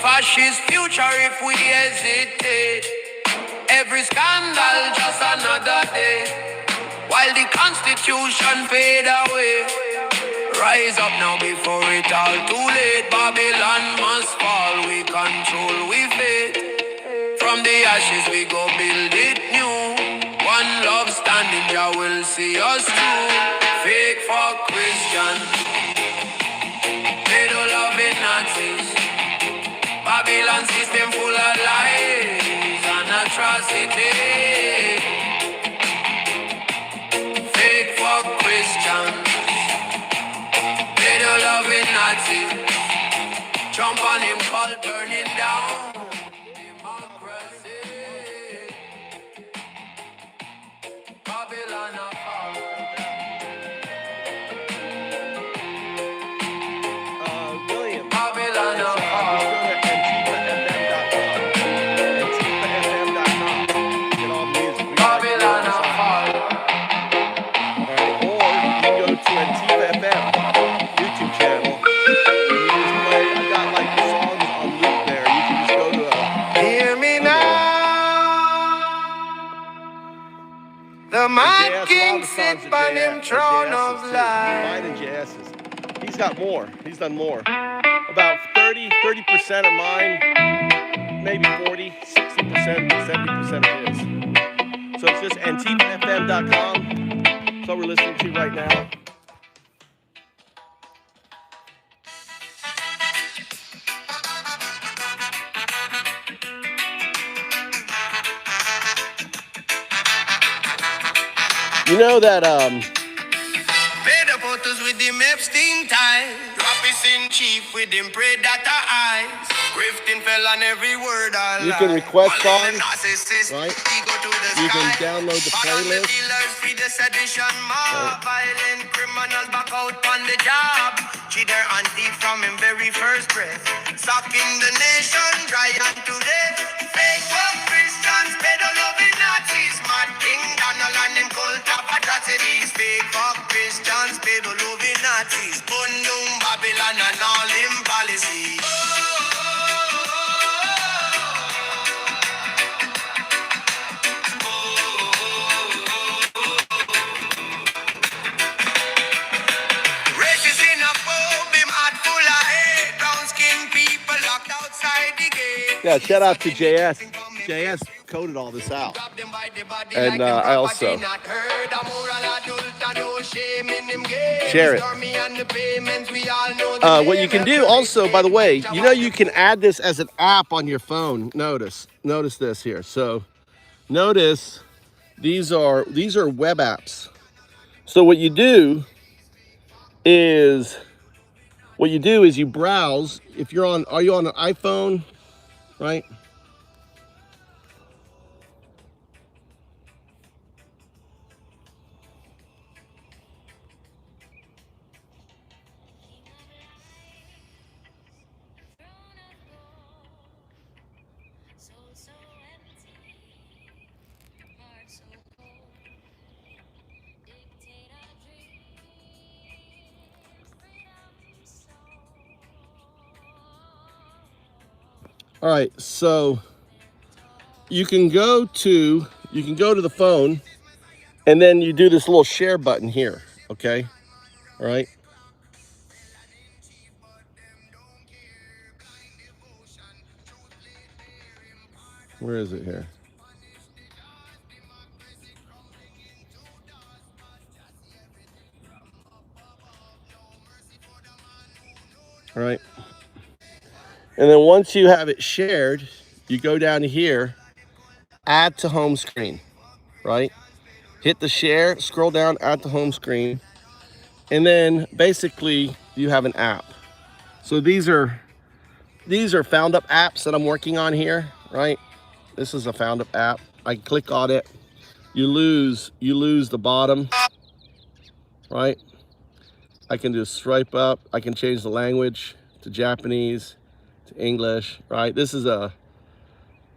Fascist future if we hesitate. Every scandal just another day, while the Constitution fade away. Rise up now before it all too late. Babylon must fall, we control, we fate. From the ashes we go build it new. One love standing, Jah will see us through. Fake for Christians, they don't love it Nazis. Babylon system full of lies and atrocity. Fake for Christians, they don't love it Nazis. Jump on him, call burning down democracy. Babylon of William. Babylon of Babylon of Or you can go to Antifa FM YouTube channel. I've got like the songs on loop there. You can just go to Hear me now. The Mad King sit on him throne of life. Mine and JS's. He's got more. He's done more. About 30% of mine, maybe 40, 60%, 70% of his. So it's just AntifaFM.com. That's what we're listening to right now. You know that Paid the photos with the Epstein ties. Rapist in chief with them predator eyes. Grifting fell on every word I you can request songs, narcissist, right? ego to the You can sky. download the Follow the playlist. dealers, free the sedition mob. Violent criminals back out on the job. Cheater and thief from him very first breath. Sucking the nation dry and to death. Fake for Christians, peddle loving Nazis. Mad King Donald and him cult of atrocities. Fake for Christians, peddle loving Nazis. Bundum Babylon and all him policies. Racist in a pub, him heart full of hate. Brown skin people locked outside the gate. Yeah, shout out to JS. JS coded all this out. And I also share it. What you can do also, by the way, you know you can add this as an app on your phone. Notice this here. So notice these are web apps. So what you do is you browse. If you're on, are you on an iPhone, right? All right, so you can go to the phone, and then you do this little share button here. Okay, all right. Where is it here? All right. And then once you have it shared, you go down to here, add to home screen, right? Hit the share, scroll down, add to home screen. And then basically you have an app. So these are found up apps that I'm working on here, right? This is a found up app. I click on it. You lose the bottom, right? I can just swipe up. I can change the language to Japanese, to English, right? This is a,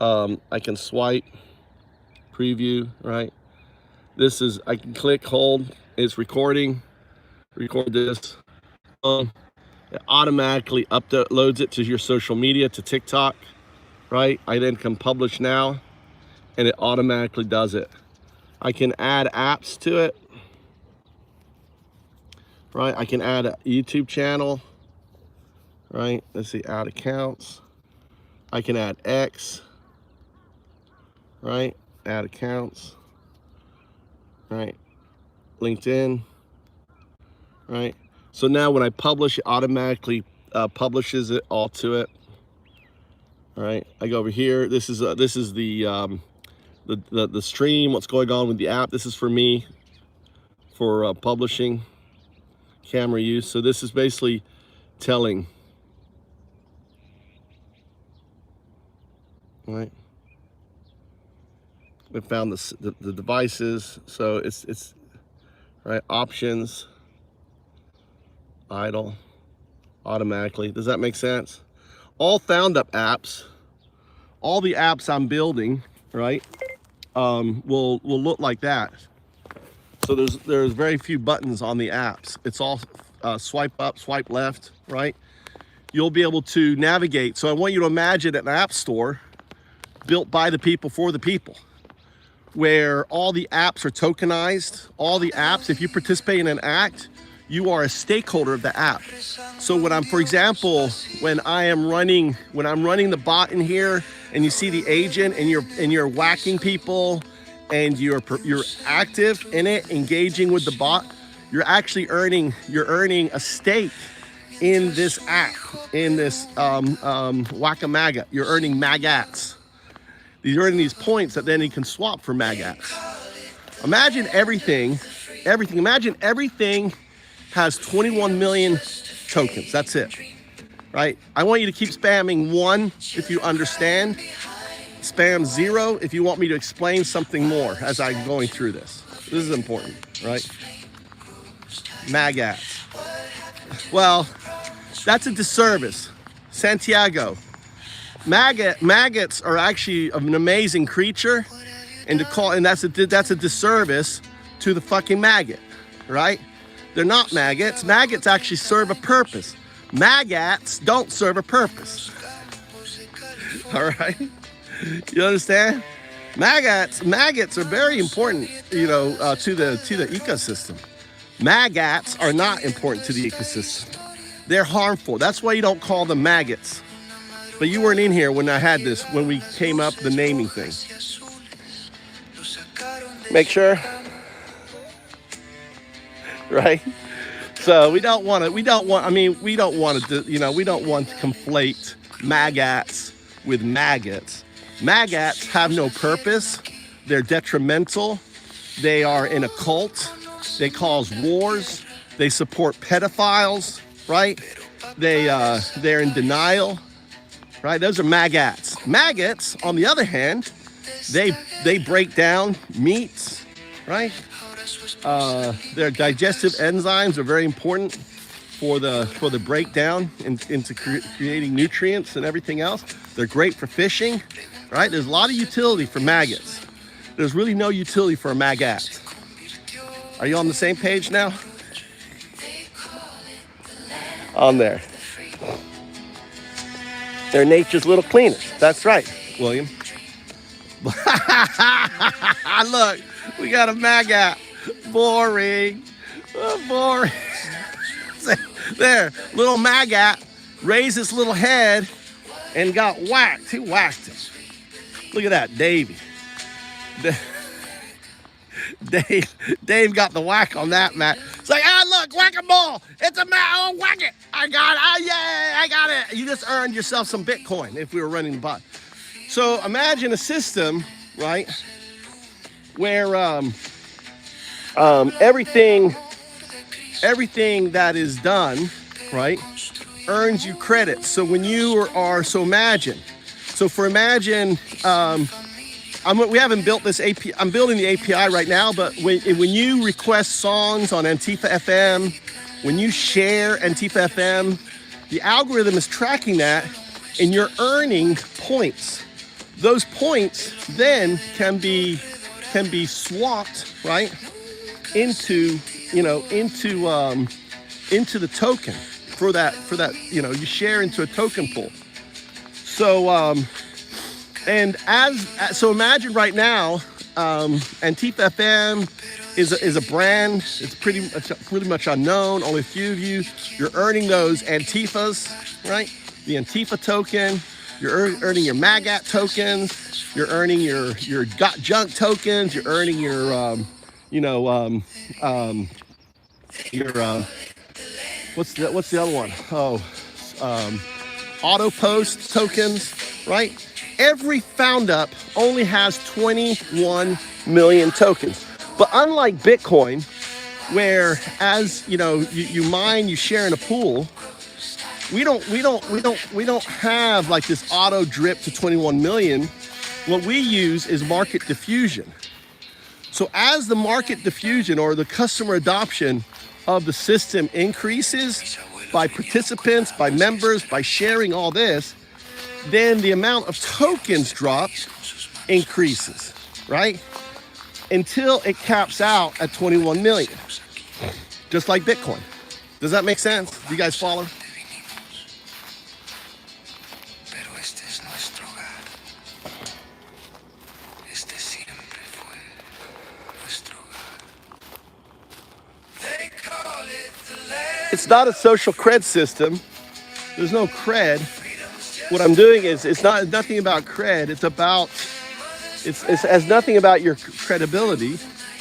I can swipe, preview, right? This is, I can click, hold, it's recording, record this. It automatically uploads it to your social media, to TikTok, right? I then can publish now, and it automatically does it. I can add apps to it, right? I can add a YouTube channel, right? Let's see, add accounts. I can add X, right? Add accounts, right? LinkedIn, right? So now when I publish, it automatically publishes it all to it. All right, I go over here. This is the stream, what's going on with the app. This is for me, for publishing, camera use. So this is basically telling. All right. We found the devices. So it's right, options, idle, automatically. Does that make sense? All found up apps, all the apps I'm building, right, will look like that. So there's very few buttons on the apps. It's all swipe up, swipe left, right? You'll be able to navigate. So I want you to imagine an app store built by the people for the people, where all the apps are tokenized. All the apps, if you participate in an act, you are a stakeholder of the app. So when I'm, for example, when I'm running the bot in here, and you see the agent, and you're whacking people, and you're active in it, engaging with the bot, you're actually earning a stake in this app, in this Whack-A-MAGA. You're earning MAGAs. You're earning these points that then you can swap for MAGAs. Imagine everything has 21 million tokens. That's it, right? I want you to keep spamming 1 if you understand. Spam 0 if you want me to explain something more as I'm going through this. This is important, right? MAGAs. Well, that's a disservice. Santiago, maggots are actually an amazing creature, and that's a disservice to the fucking maggot, right? They're not maggots. Maggots actually serve a purpose. Maggots don't serve a purpose. All right? You understand? Maggots are very important, to the ecosystem. Maggots are not important to the ecosystem. They're harmful. That's why you don't call them maggots. But you weren't in here when I had this, when we came up the naming thing. Make sure. Right? So we don't want to conflate maggots with maggots. Maggots have no purpose. They're detrimental. They are in a cult. They cause wars. They support pedophiles, right? They're in denial, right? Those are maggots. Maggots, on the other hand, they break down meats, right? Their digestive enzymes are very important for the breakdown into creating nutrients and everything else. They're great for fishing, right? There's a lot of utility for maggots. There's really no utility for a maggot. Are you on the same page now? On there. They're nature's little cleaners. That's right, William. Look, we got a MAGA. Boring. Boring. There, little MAGA raised his little head and got whacked. Who whacked him? Look at that, Davey. Dave got the whack on that, Matt. It's like, look, whack-a-mole. It's a Matt. Oh, whack it. I got it. Oh, yeah, I got it. You just earned yourself some Bitcoin if we were running the bot. So imagine a system, right, where everything that is done, right, earns you credit. So when you so imagine, we haven't built this API. I'm building the API right now, but when you request songs on Antifa FM, when you share Antifa FM, the algorithm is tracking that, and you're earning points. Those points then can be swapped, right, into the token for that you share into a token pool. So so imagine right now, Antifa FM is a brand. It's pretty much unknown. Only a few of you. You're earning those Antifas, right? The Antifa token. You're earning your MAGA tokens. You're earning your got junk tokens. You're earning your what's the other one? Auto post tokens, right? Every found up only has 21 million tokens. But unlike Bitcoin, where as you mine, you share in a pool, we don't have like this auto drip to 21 million. What we use is market diffusion. So as the market diffusion or the customer adoption of the system increases by participants, by members, by sharing all this, then the amount of tokens dropped increases, right? Until it caps out at 21 million, just like Bitcoin. Does that make sense? Do you guys follow? It's not a social cred system. There's no cred. What I'm doing is it's nothing about cred. It has nothing about your credibility.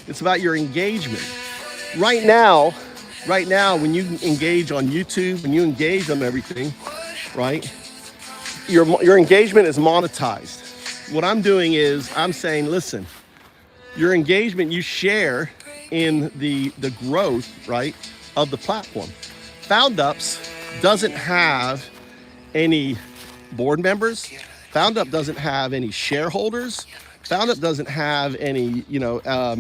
It's about your engagement. Right now, when you engage on YouTube, when you engage on everything, right? Your engagement is monetized. What I'm doing is I'm saying, listen, your engagement you share in the growth, right, of the platform. FoundUps doesn't have any board members. FoundUp doesn't have any shareholders. FoundUp doesn't have any,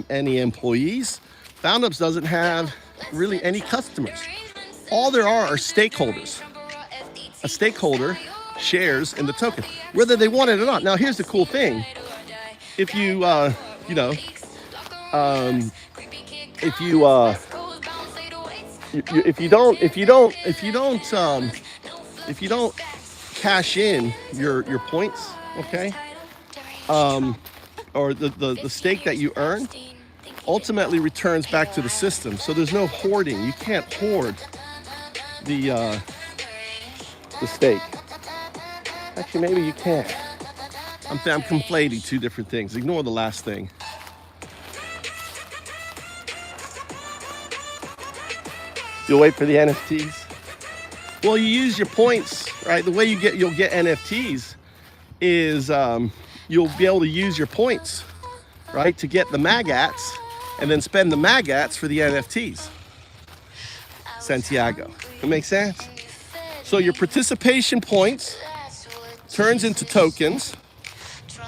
any employees. FoundUps doesn't have really any customers. All there are stakeholders. A stakeholder shares in the token, whether they want it or not. Now, here's the cool thing: if you, if you don't cash in your points, okay, or the stake that you earn ultimately returns back to the system. So there's no hoarding. You can't hoard the stake. Actually, maybe you can. I'm conflating two different things. Ignore the last thing. You'll wait for the NFTs. Well, you use your points, right? The way you'll get NFTs is you'll be able to use your points, right, to get the MAGATs, and then spend the MAGATs for the NFTs. Santiago. That makes sense? So your participation points turns into tokens.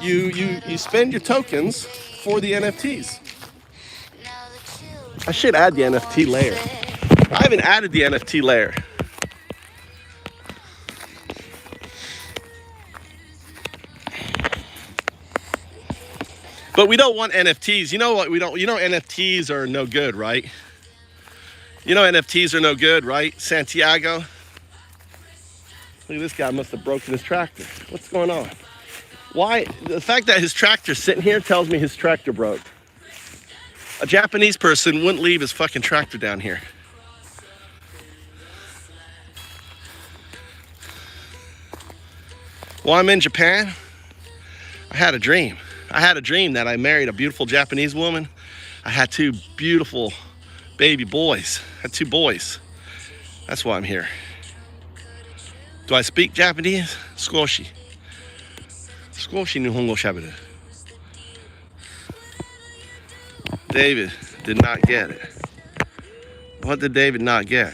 You spend your tokens for the NFTs. I should add the NFT layer. I haven't added the NFT layer. But we don't want NFTs. You know what? NFTs are no good, right? NFTs are no good, right? Santiago. Look at this guy, must have broken his tractor. What's going on? Why? The fact that his tractor's sitting here tells me his tractor broke. A Japanese person wouldn't leave his fucking tractor down here. While I'm in Japan, I had a dream. I had a dream that I married a beautiful Japanese woman. I had 2 beautiful baby boys. I had 2 boys. That's why I'm here. Do I speak Japanese? Skoshi. Skoshi Nihongo shaberu. David did not get it. What did David not get?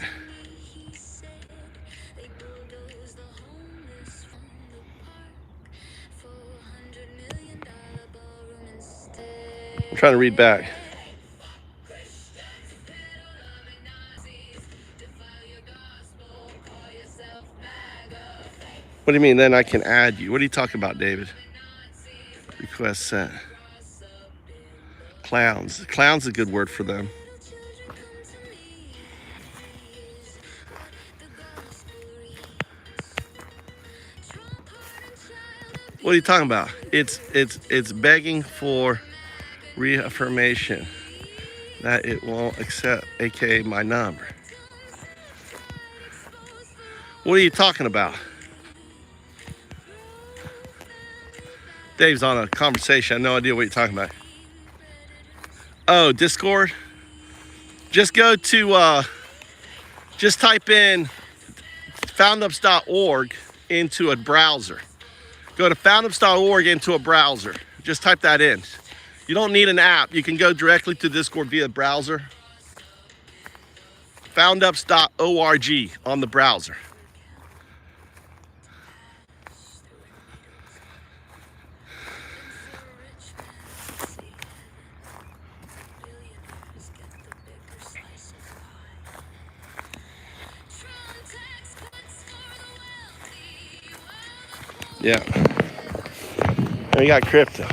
I'm trying to read back. What do you mean, then I can add you? What are you talking about, David? Request sent. Clowns. Clown's a good word for them. What are you talking about? It's begging for reaffirmation that it won't accept, aka my number. What are you talking about? Dave's on a conversation. I have no idea what you're talking about. Oh, Discord? Just go to, just type in foundups.org into a browser. Go to foundups.org into a browser. Just type that in. You don't need an app. You can go directly to Discord via browser. Foundups.org on the browser. Yeah. And we got crypto.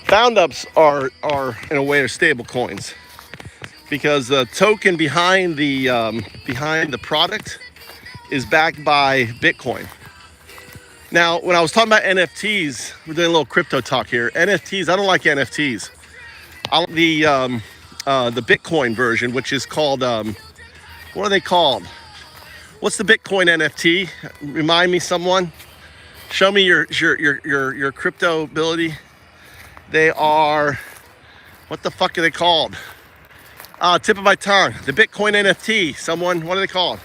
Foundups are in a way are stable coins because the token behind the product is backed by Bitcoin. Now, when I was talking about NFTs, we're doing a little crypto talk here. NFTs, I don't like NFTs. The Bitcoin version, which is called what are they called? What's the Bitcoin NFT? Remind me, someone. Show me your crypto ability. They are, what the fuck are they called? Tip of my tongue. The Bitcoin NFT. Someone, what are they called?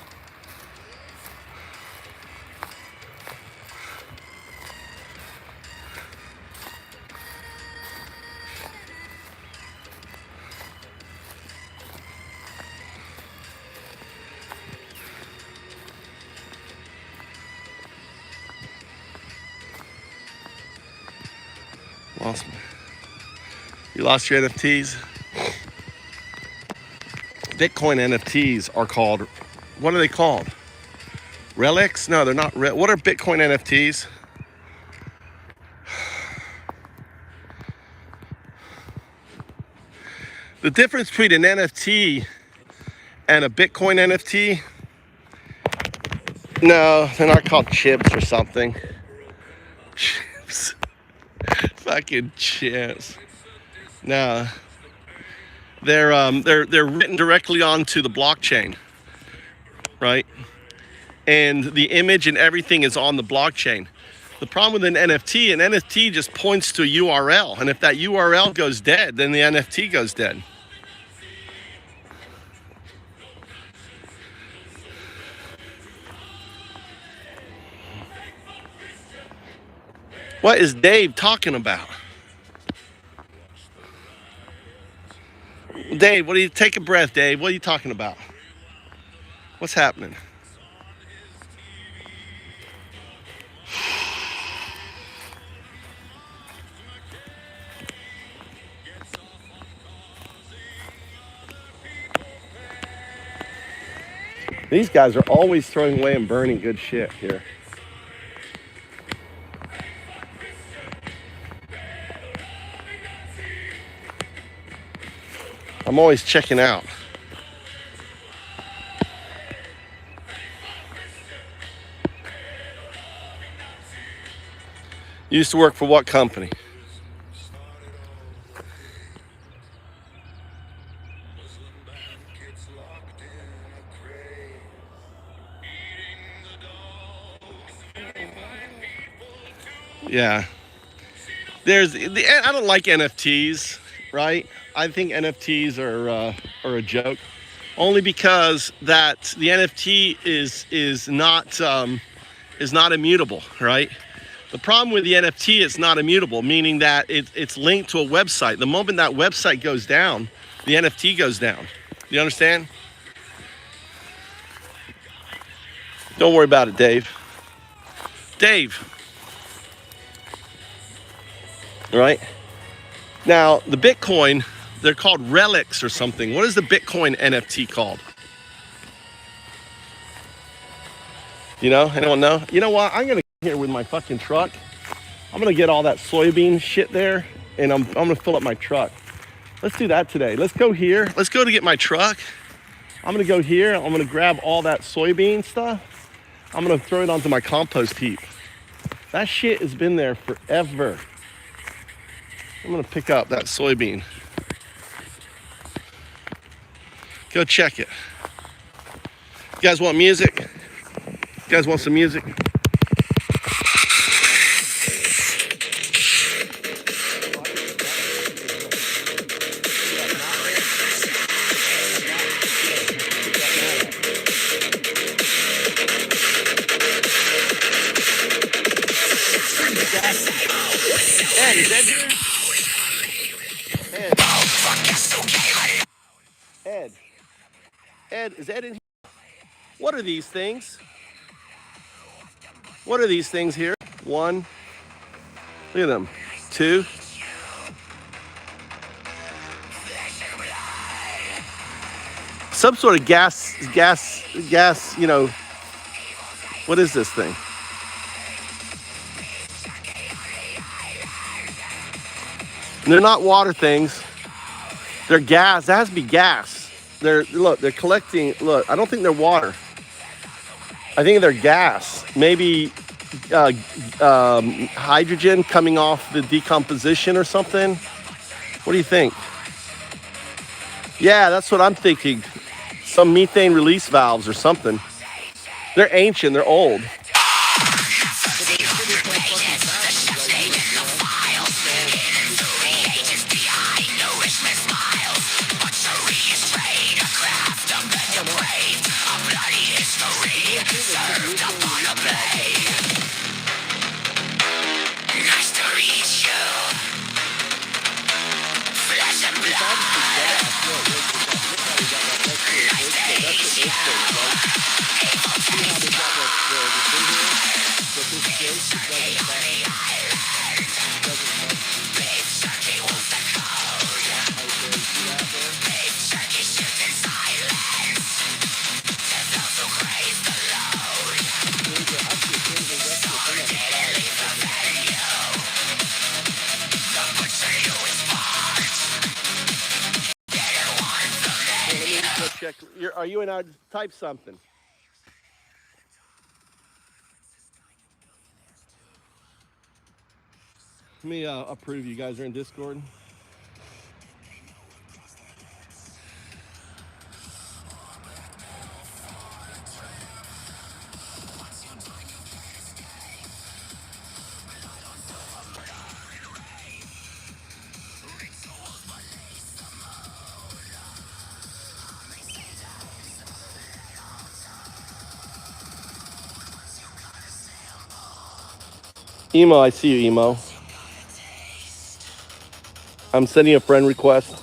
Lost me. You lost your NFTs? Bitcoin NFTs are called, what are they called? Relics? No, they're not. What are Bitcoin NFTs? The difference between an NFT and a Bitcoin NFT, no, they're not called chips or something. Chips. Fucking chips. No. They're written directly onto the blockchain, right? And the image and everything is on the blockchain. The problem with an NFT just points to a URL, and if that URL goes dead, then the NFT goes dead. What is Dave talking about? Dave, what are you, take a breath, Dave. What are you talking about? What's happening? These guys are always throwing away and burning good shit here. I'm always checking out. You used to work for what company? Yeah. I don't like NFTs, right? I think NFTs are a joke, only because that the NFT is not immutable, right? The problem with the NFT, it's not immutable, meaning that it's linked to a website. The moment that website goes down, the NFT goes down. You understand? Don't worry about it, Dave. Dave. All right. Now, the Bitcoin, they're called relics or something. What is the Bitcoin NFT called? You know? Anyone know? You know what? I'm going to get here with my fucking truck. I'm going to get all that soybean shit there, and I'm going to fill up my truck. Let's do that today. Let's go here. Let's go to get my truck. I'm going to go here. I'm going to grab all that soybean stuff. I'm going to throw it onto my compost heap. That shit has been there forever. I'm going to pick up that soybean. Go check it. You guys want music? You guys want some music? Ed, is Ed here? Ed. Ed. Ed, is Ed in here? What are these things? What are these things here? One. Look at them. Two. Some sort of gas, you know. What is this thing? And they're not water things. They're gas. That has to be gas. They're collecting. Look, I don't think they're water. I think they're gas. Maybe hydrogen coming off the decomposition or something. What do you think? Yeah, that's what I'm thinking. Some methane release valves or something. They're ancient. They're old. Check. Are you in our type something? Let me approve. You guys are in Discord. Emo, I see you, Emo. I'm sending a friend request.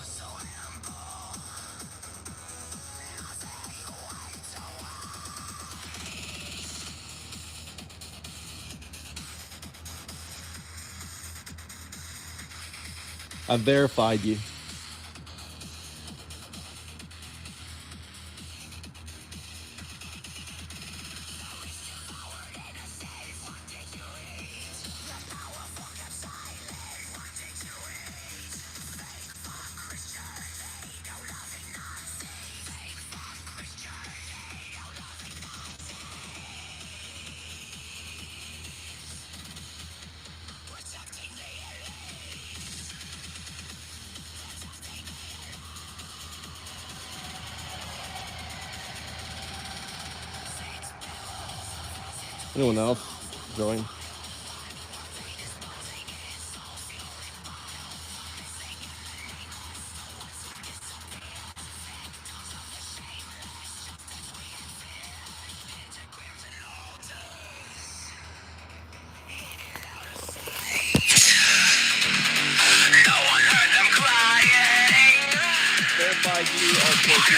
I verified you. Anyone else join? Thereby you are taking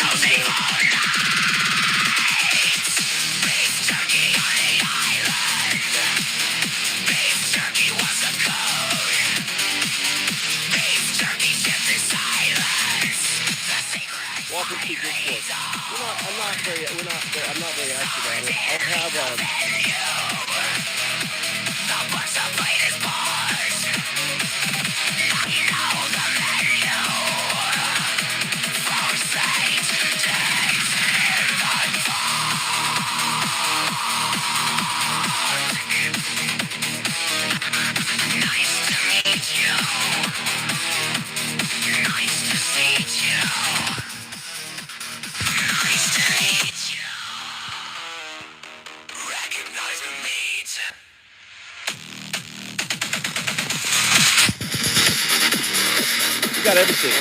welcome to Discord. I'm not very active on it. I'll have you got everything.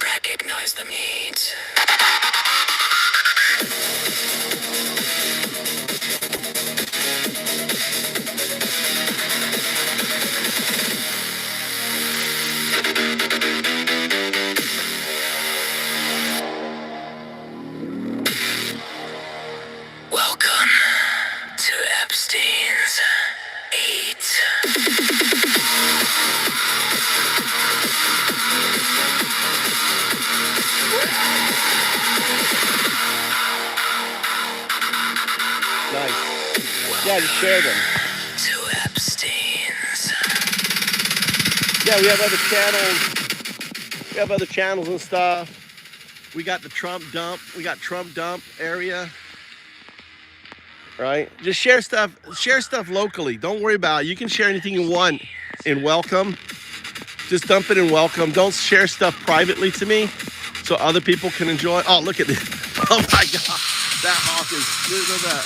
Recognize the needs. Welcome to Epstein's 8. Nice. Yeah, just share them. To Epstein's. Yeah, we have other channels. We have other channels and stuff. We got the Trump dump. We got Trump dump area. Right? Just share stuff. Share stuff locally. Don't worry about it. You can share anything you want in welcome. Just dump it in welcome. Don't share stuff privately to me so other people can enjoy. Oh, look at this. Oh my God. That hawk is, look at that.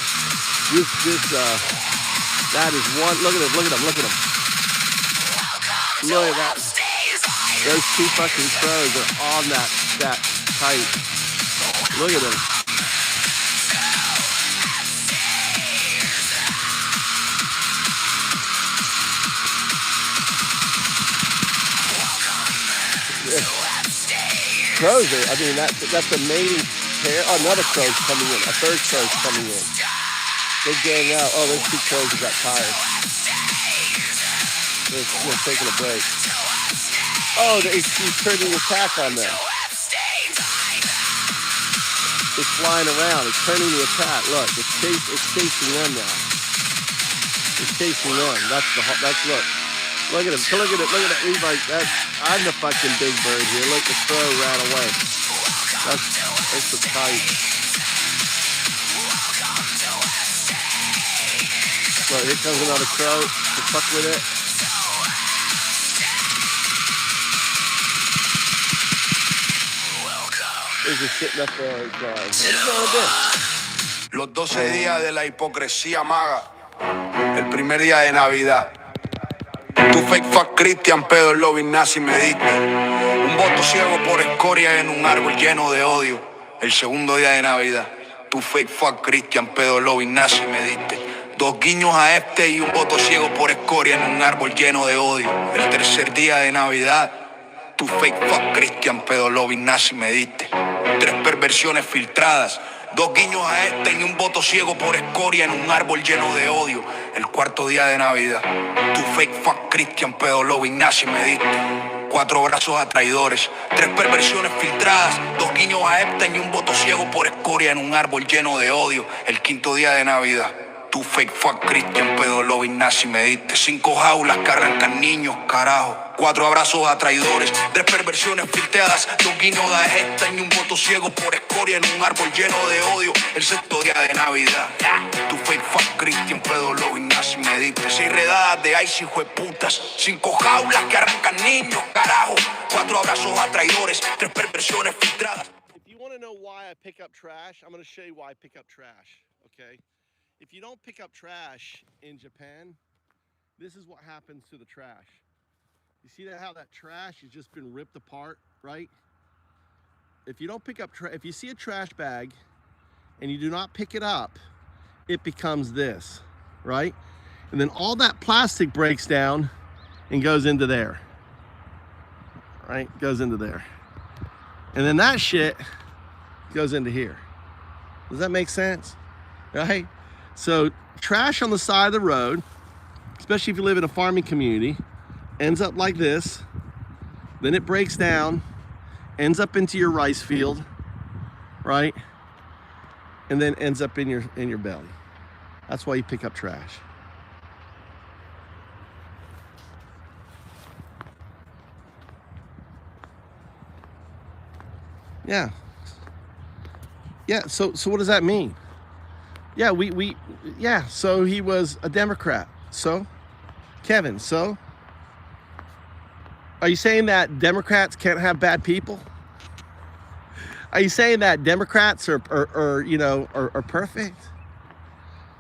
That is one. Look at him. Look at him. Look at him. Look at that. Those two fucking crows are on that kite. Look at them. Crows are, I mean, that's a mating pair. Oh, another crow's coming in. A third crow's coming in. They gang out. Oh, there's two crows that got tired. They're taking a break. Oh, he's turning the attack on them. It's flying around. It's turning the attack. Look, it's chasing them now. It's chasing them. That's look. Look at him. Look at it. Look at it. He's like, I'm the fucking big bird here. Look, the crow ran away. That's the kite. Look, here comes another crow to fuck with it. He's just sitting up there and crying. What's going on this? Los 12 días de la hipocresía maga. El primer día de Navidad. Tu fake fuck Christian, pedo el lobby nazi me diste. Un voto ciego por escoria en un árbol lleno de odio. El segundo día de Navidad. Tu fake fuck Christian, pedo el lobby nazi me diste. 2 guiños a este y un voto ciego por escoria en un árbol lleno de odio. El tercer día de Navidad. Tu fake fuck Christian, pedo lobby nazi me diste. 3 perversiones filtradas. 2 guiños a este y un voto ciego por escoria en un árbol lleno de odio. El cuarto día de Navidad. Tu fake fuck Christian, pedo lobby nazi me diste. 4 brazos a traidores. 3 perversiones filtradas. 2 guiños a Epstein y un voto ciego por escoria en un árbol lleno de odio. El quinto día de Navidad. Tu fake fuck Christian, pedo lobby nazi me diste. 5 jaulas que arrancan niños, carajo. 4 abrazos a traidores, 3 perversiones filtradas, 2 guiños a esta y un voto ciego por escoria en un árbol lleno de odio. El sexto día de Navidad. Tu fake fuck Christian, pedo lobby nazi me diste. 6 redadas de ice, hijo de putas. 5 jaulas que arrancan niños, carajo. 4 abrazos a traidores, 3 perversiones filtradas. If you want to know why I pick up trash, I'm going to show you why I pick up trash, okay? If you don't pick up trash in Japan, this is what happens to the trash. You see how that trash has just been ripped apart, right? If you don't pick up if you see a trash bag and you do not pick it up, it becomes this, right? And then all that plastic breaks down and goes into there, right? Goes into there. And then that shit goes into here. Does that make sense? Right? So trash on the side of the road, especially if you live in a farming community, ends up like this. Then it breaks down, ends up into your rice field, right? And then ends up in your belly. That's why you pick up trash. Yeah. Yeah, so what does that mean? Yeah, yeah, so he was a Democrat. So, Kevin, so? Are you saying that Democrats can't have bad people? Are you saying that Democrats are perfect?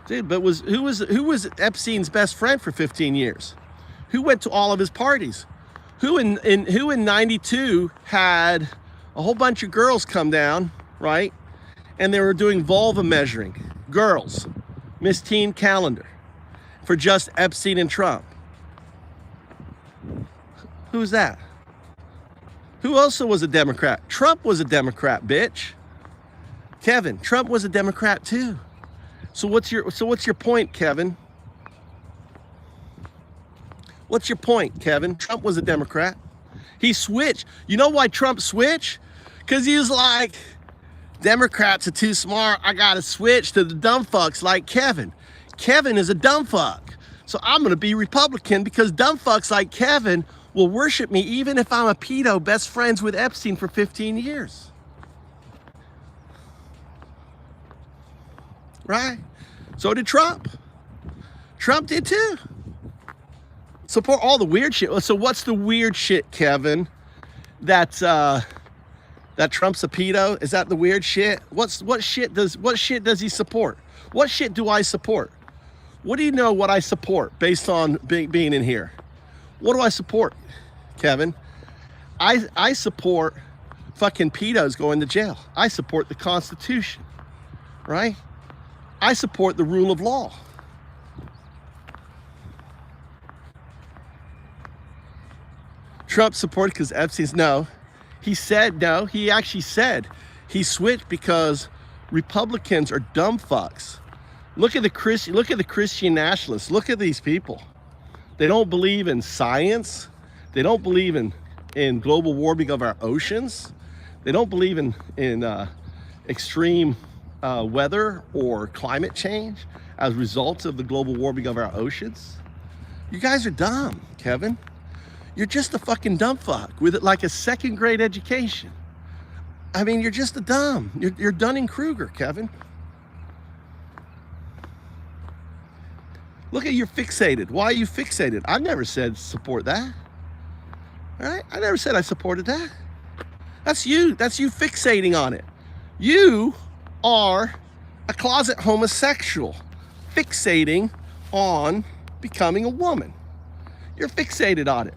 Dude, but who was Epstein's best friend for 15 years? Who went to all of his parties? Who in 92 had a whole bunch of girls come down, right? And they were doing vulva measuring. Girls, Miss Teen Calendar, for just Epstein and Trump. Who's that? Who also was a Democrat? Trump was a Democrat, bitch. Kevin, Trump was a Democrat too. So what's your point, Kevin? What's your point, Kevin? Trump was a Democrat. He switched. You know why Trump switched? Because he was like, Democrats are too smart. I gotta switch to the dumb fucks like Kevin. Kevin is a dumb fuck. So I'm gonna be Republican because dumb fucks like Kevin will worship me even if I'm a pedo best friends with Epstein for 15 years. Right? So did Trump. Trump did too. Support all the weird shit. So what's the weird shit, Kevin? That Trump's a pedo? Is that the weird shit? What shit does he support? What shit do I support? What do you know what I support based on being in here? What do I support, Kevin? I support fucking pedos going to jail. I support the Constitution, right? I support the rule of law. Trump supported because Epstein's no. He said no. He actually said he switched because Republicans are dumb fucks. Look at the Christian nationalists. Look at these people. They don't believe in science. They don't believe in global warming of our oceans. They don't believe in extreme weather or climate change as results of the global warming of our oceans. You guys are dumb, Kevin. You're just a fucking dumb fuck with like a 2nd grade education. I mean, you're just a dumb. You're Dunning-Kruger, Kevin. Look at you're fixated. Why are you fixated? I never said support that. All right? I never said I supported that. That's you. That's you fixating on it. You are a closet homosexual fixating on becoming a woman. You're fixated on it.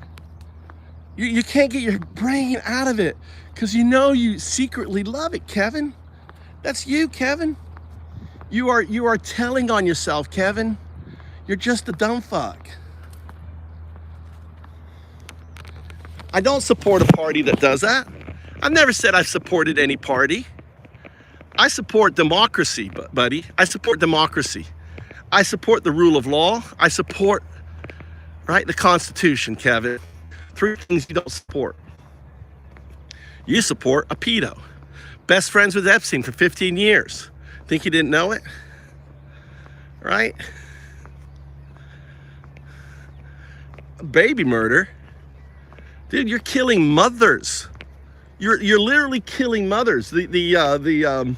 You can't get your brain out of it because you know you secretly love it, Kevin. That's you, Kevin. You are telling on yourself, Kevin. You're just a dumb fuck. I don't support a party that does that. I've never said I've supported any party. I support democracy, buddy. I support democracy. I support the rule of law. I support, right, the Constitution, Kevin. 3 things you don't support. You support a pedo. Best friends with Epstein for 15 years. Think you didn't know it? Right? Baby murder. Dude, you're killing mothers. You're literally killing mothers. The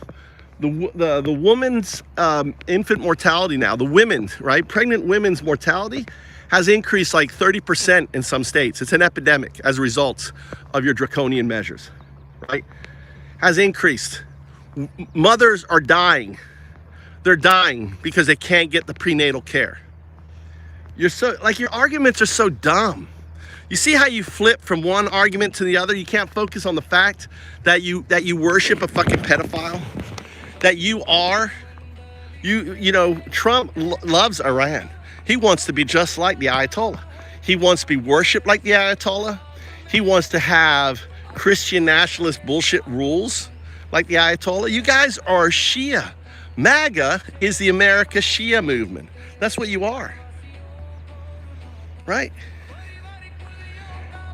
the woman's infant mortality now, the women, right? Pregnant women's mortality has increased like 30% in some states. It's an epidemic as a result of your draconian measures, right? Has increased. Mothers are dying. They're dying because they can't get the prenatal care. You're so, like, your arguments are so dumb. You see how you flip from one argument to the other? You can't focus on the fact that you worship a fucking pedophile. That you know, Trump loves Iran. He wants to be just like the Ayatollah. He wants to be worshipped like the Ayatollah. He wants to have Christian nationalist bullshit rules like the Ayatollah. You guys are Shia. MAGA is the America Shia movement. That's what you are. Right?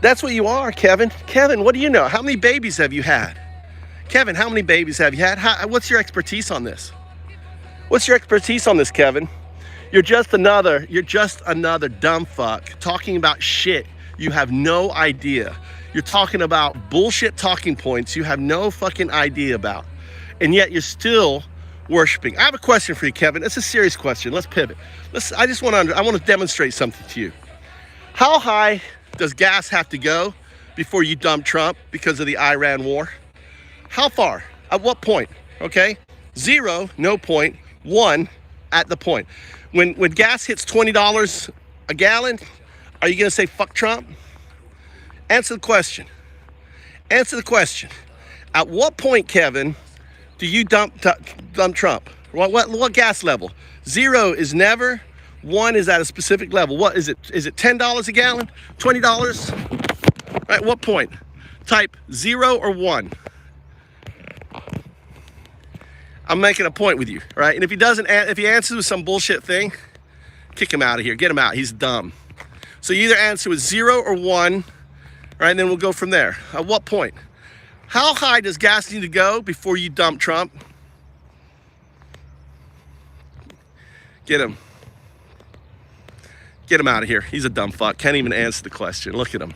That's what you are, Kevin. Kevin, what do you know? How many babies have you had? Kevin, how many babies have you had? What's your expertise on this? What's your expertise on this, Kevin? You're just another dumb fuck talking about shit you have no idea. You're talking about bullshit talking points you have no fucking idea about. And yet you're still worshiping. I have a question for you, Kevin. It's a serious question. Let's pivot. I want to demonstrate something to you. How high does gas have to go before you dump Trump because of the Iran war? How far? At what point? Okay? 0, no point. 1, at the point. When gas hits $20 a gallon, are you going to say fuck Trump? Answer the question. Answer the question. At what point, Kevin, do you dump Trump? What gas level? 0 is never. 1 is at a specific level. What is it? Is it $10 a gallon? $20? Right? What point? Type 0 or 1. I'm making a point with you, right? And if he answers with some bullshit thing, kick him out of here. Get him out. He's dumb. So you either answer with 0 or 1, right? And then we'll go from there. At what point? How high does gas need to go before you dump Trump? Get him. Get him out of here. He's a dumb fuck. Can't even answer the question. Look at him.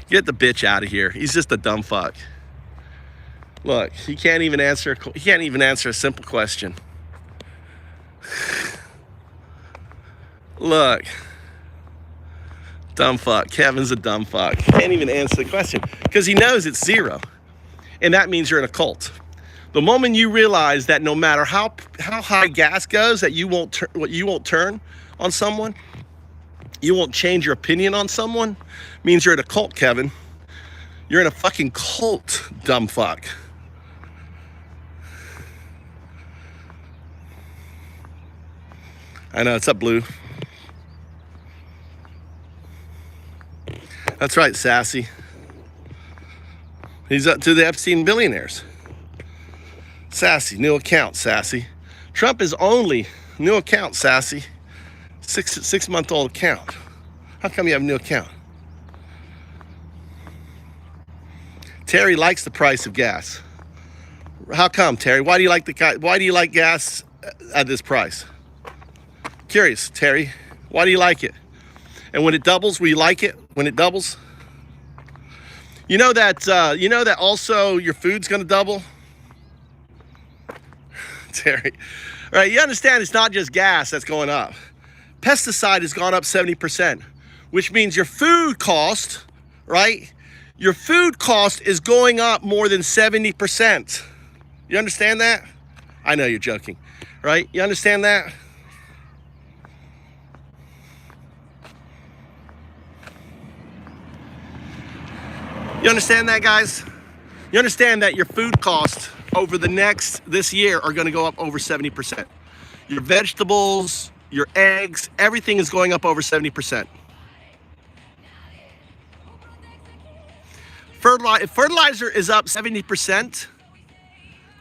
Get the bitch out of here. He's just a dumb fuck. Look, he can't even answer a simple question. Look. Dumb fuck. Kevin's a dumb fuck. Can't even answer the question because he knows it's 0. And that means you're in a cult. The moment you realize that no matter how high gas goes, that you won't turn on someone, you won't change your opinion on someone, means you're in a cult, Kevin. You're in a fucking cult, dumb fuck. I know, it's up, Blue. That's right, Sassy. He's up to the Epstein billionaires. Sassy, new account, Sassy. Trump is only new account, Sassy. 6-month-old account. How come you have a new account? Terry likes the price of gas. How come, Terry? Why do you like gas at this price? Curious, Terry. Why do you like it? And when it doubles, will you like it? When it doubles? You know that also your food's gonna double? Terry. All right, you understand it's not just gas that's going up. Pesticide has gone up 70%, which means your food cost, right? Your food cost is going up more than 70%. You understand that? I know you're joking, right? You understand that? You understand that, guys? You understand that your food costs over this year are going to go up over 70%. Your vegetables, your eggs, everything is going up over 70%. If fertilizer is up 70%,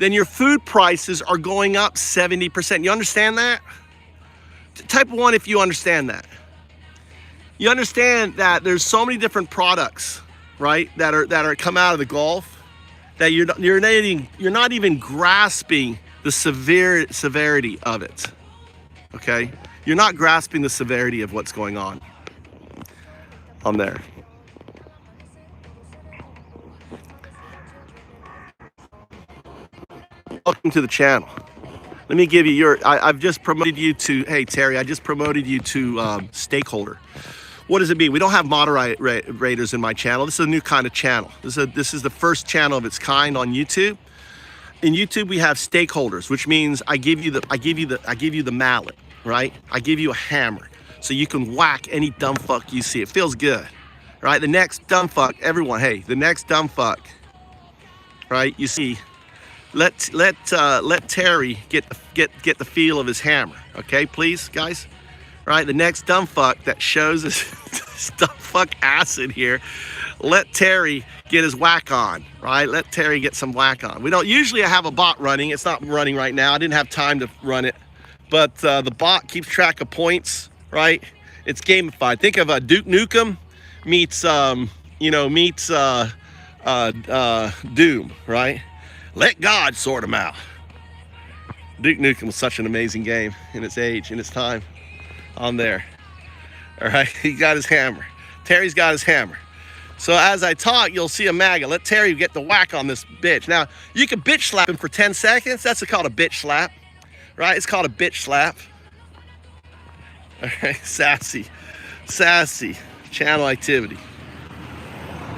then your food prices are going up 70%. You understand that? Type 1 if you understand that. You understand that there's so many different products, right, that are come out of the Gulf that you're not even grasping the severity of it. Okay? You're not grasping the severity of what's going on there. welcome to the channel. Let me give you your, I've just promoted you to, hey Terry, I just promoted you to stakeholder. What does it mean? We don't have moderators in my channel. This is a new kind of channel. This is the first channel of its kind on YouTube. In YouTube, we have stakeholders, which means I give you the mallet, right? I give you a hammer, so you can whack any dumb fuck you see. It feels good, right? The next dumb fuck, everyone, hey, the next dumb fuck, right? You see, let Terry get the feel of his hammer, okay, please, guys. Right, the next dumb fuck that shows his dumb fuck ass in here, let Terry get his whack on, right? Let Terry get some whack on. We don't usually have a bot running. It's not running right now. I didn't have time to run it, but the bot keeps track of points, right? It's gamified. Think of a Duke Nukem meets Doom, right? Let God sort them out. Duke Nukem was such an amazing game in its age, in its time. On there, all right, he got his hammer. Terry's got his hammer. So as I talk, you'll see a MAGA. Let Terry get the whack on this bitch. Now you can bitch slap him for 10 seconds. That's called a bitch slap, right? It's called a bitch slap. All right, sassy channel activity.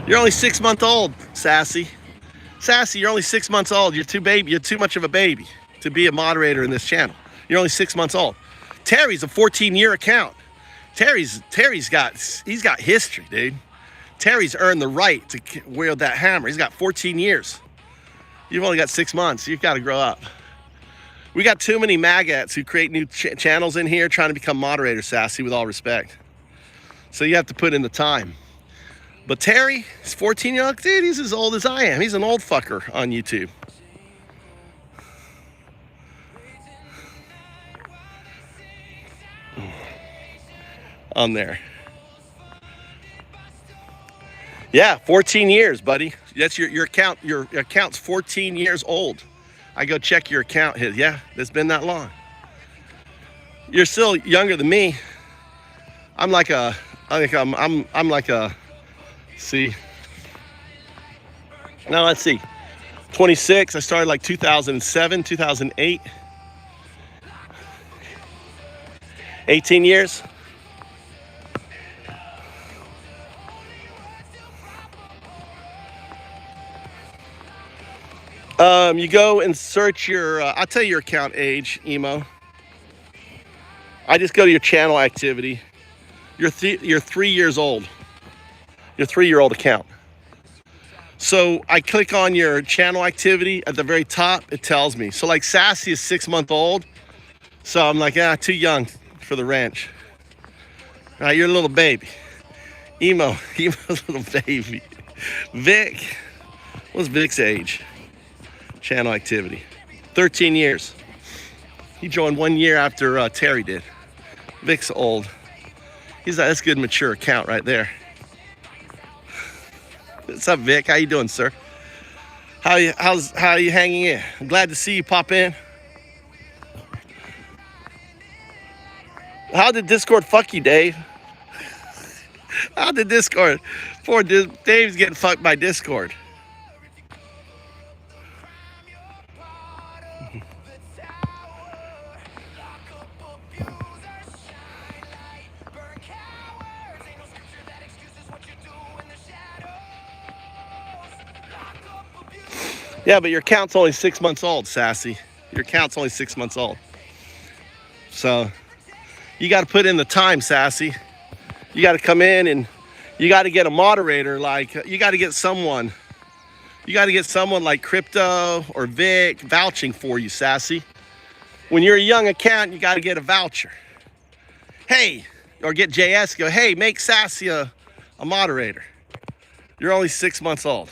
You're only 6 months old, sassy. You're only 6 months old. You're too much of a baby to be a moderator in this channel. You're only 6 months old. Terry's a 14-year account. He's got history, dude. Terry's earned the right to wield that hammer. He's got 14 years. You've only got 6 months. You've got to grow up. We got too many MAGAs who create new channels in here trying to become moderators, sassy, with all respect. So you have to put in the time. But Terry, he's 14-year-old, dude, he's as old as I am. He's an old fucker on YouTube. On there. Yeah, 14 years, buddy. That's your account. Your account's 14 years old. I go check your account. Yeah, it's been that long. You're still younger than me. I'm like a, see. Now let's see. 26. I started like 2007, 2008. 18 years. You go and search your, I'll tell you your account age, Emo. I just go to your channel activity. You're 3 years old. Your 3-year-old account. So I click on your channel activity at the very top, it tells me. So like Sassy is 6 months old. So I'm like, too young for the ranch. All right, you're a little baby. Emo's a little baby. Vic, what's Vic's age? Channel activity, 13 years. He joined 1 year after Terry did. Vic's old. That's a good mature account right there. What's up, Vic? How you doing, sir? How are you hanging in? I'm glad to see you pop in. How did Discord fuck you, Dave? How did Discord? Poor Dave's getting fucked by Discord. Yeah, but your account's only 6 months old, Sassy. Your account's only 6 months old. So you got to put in the time, Sassy. You got to come in and you got to get a moderator. Like you got to get someone like Crypto or Vic vouching for you, Sassy. When you're a young account, you got to get a voucher. Hey, or get JS, go, hey, make Sassy a moderator. You're only 6 months old.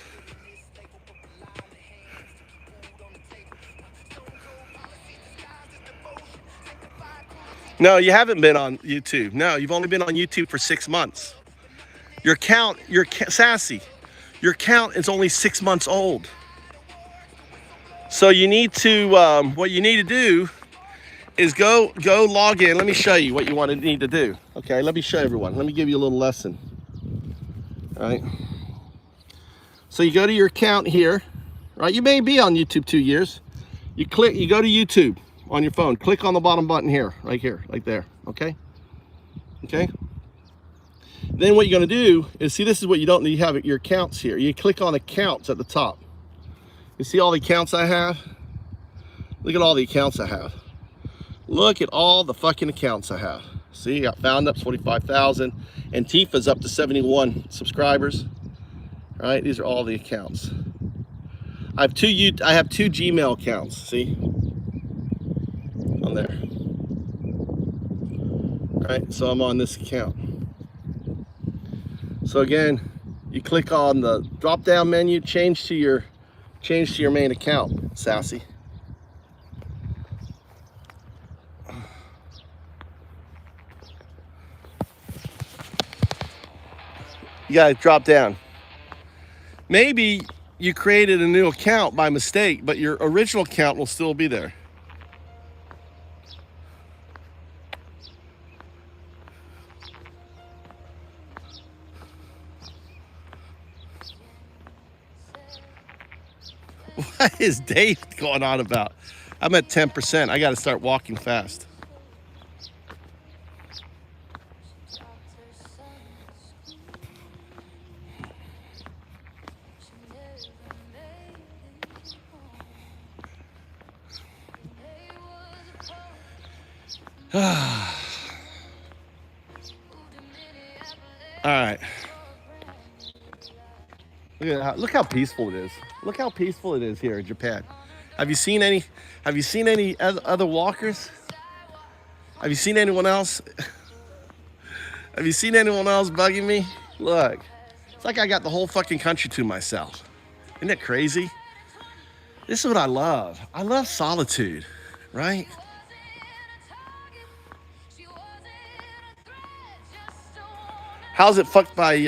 No, you haven't been on YouTube. No, you've only been on YouTube for 6 months. Your account, Sassy, your account is only 6 months old. So you need to, what you need to do is go log in. Let me show you what you need to do. Okay, let me show everyone. Let me give you a little lesson. All right. So you go to your account here, right? You may be on YouTube 2 years. You go to YouTube on your phone. Click on the bottom button here, right there. Okay. Okay. Then what you're going to do is, see, this is what you don't need. You have your accounts here. You click on accounts at the top. You see all the accounts I have? Look at all the accounts I have. Look at all the fucking accounts I have. See, I got FoundUp's 45,000. Antifa's up to 71 subscribers. All right, these are all the accounts. I have two Gmail accounts, see? On there. All right, so I'm on this account. So again, you click on the drop-down menu, change to your main account, Sassy. You gotta drop down. Maybe you created a new account by mistake, but your original account will still be there. What is Dave going on about? I'm at 10%. I got to start walking fast. All right. Look how peaceful it is. Look how peaceful it is here in Japan. Have you seen any other walkers? Have you seen anyone else? Have you seen anyone else bugging me? Look, it's like I got the whole fucking country to myself. Isn't that crazy? This is what I love. I love solitude, right? How's it fucked by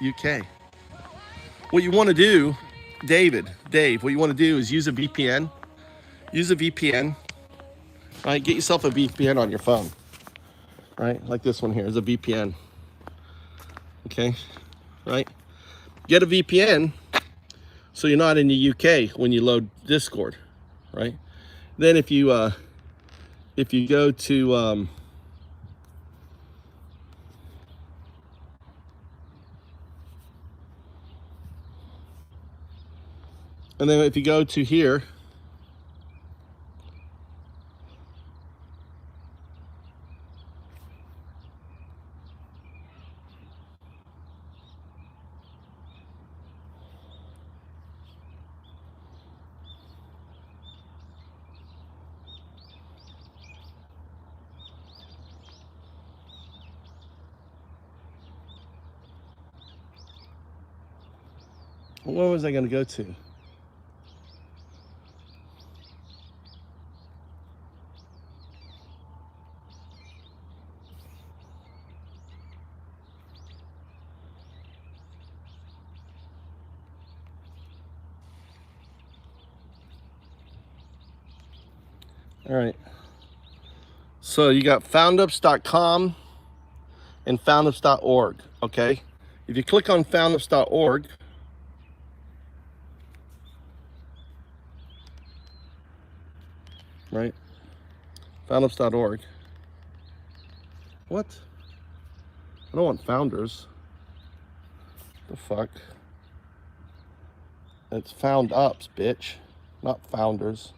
UK? What you want to do, Dave, what you want to do is use a VPN. Use a VPN, right? Get yourself a VPN on your phone, right? Like this one here is a VPN. Okay, right? Get a VPN so you're not in the UK when you load Discord, right? Then if you go to and then if you go to here, where was I going to go to? All right. So you got foundups.com and foundups.org, okay? If you click on foundups.org, right? Foundups.org. What? I don't want founders. The fuck? It's found ups, bitch, not founders.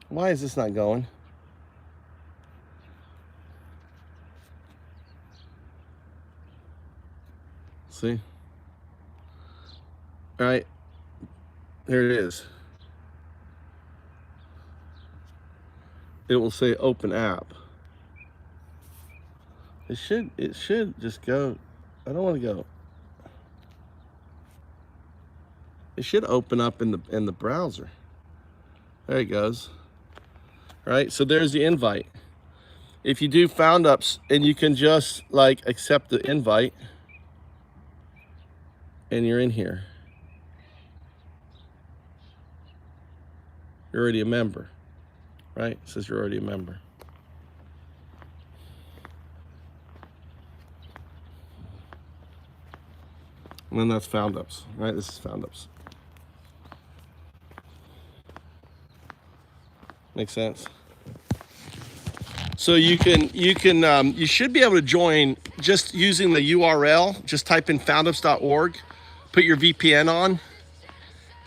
Why is this not going? See? All right. Here it is. It will say open app. It should just go. I don't want to go. It should open up in the browser. There it goes. All right, so there's the invite. if you do found ups and you can just like accept the invite and you're in here, you're already a member, right? It says you're already a member. And then that's found ups, right? This is found ups. Makes sense. So you should be able to join just using the URL. Just type in foundups.org, put your VPN on,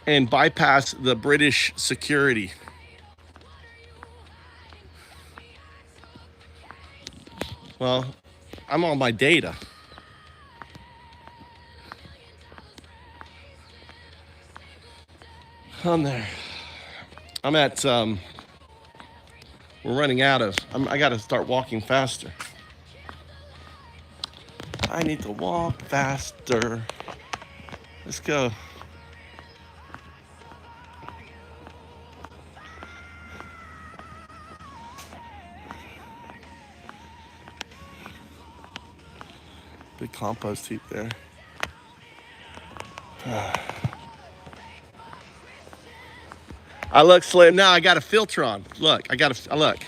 and bypass the British security. Well, I'm on my data. On there. I'm at, we're running out of, I gotta start walking faster. I need to walk faster. Let's go. Big compost heap there. I look slim. Now I got a filter on. Look, look. Let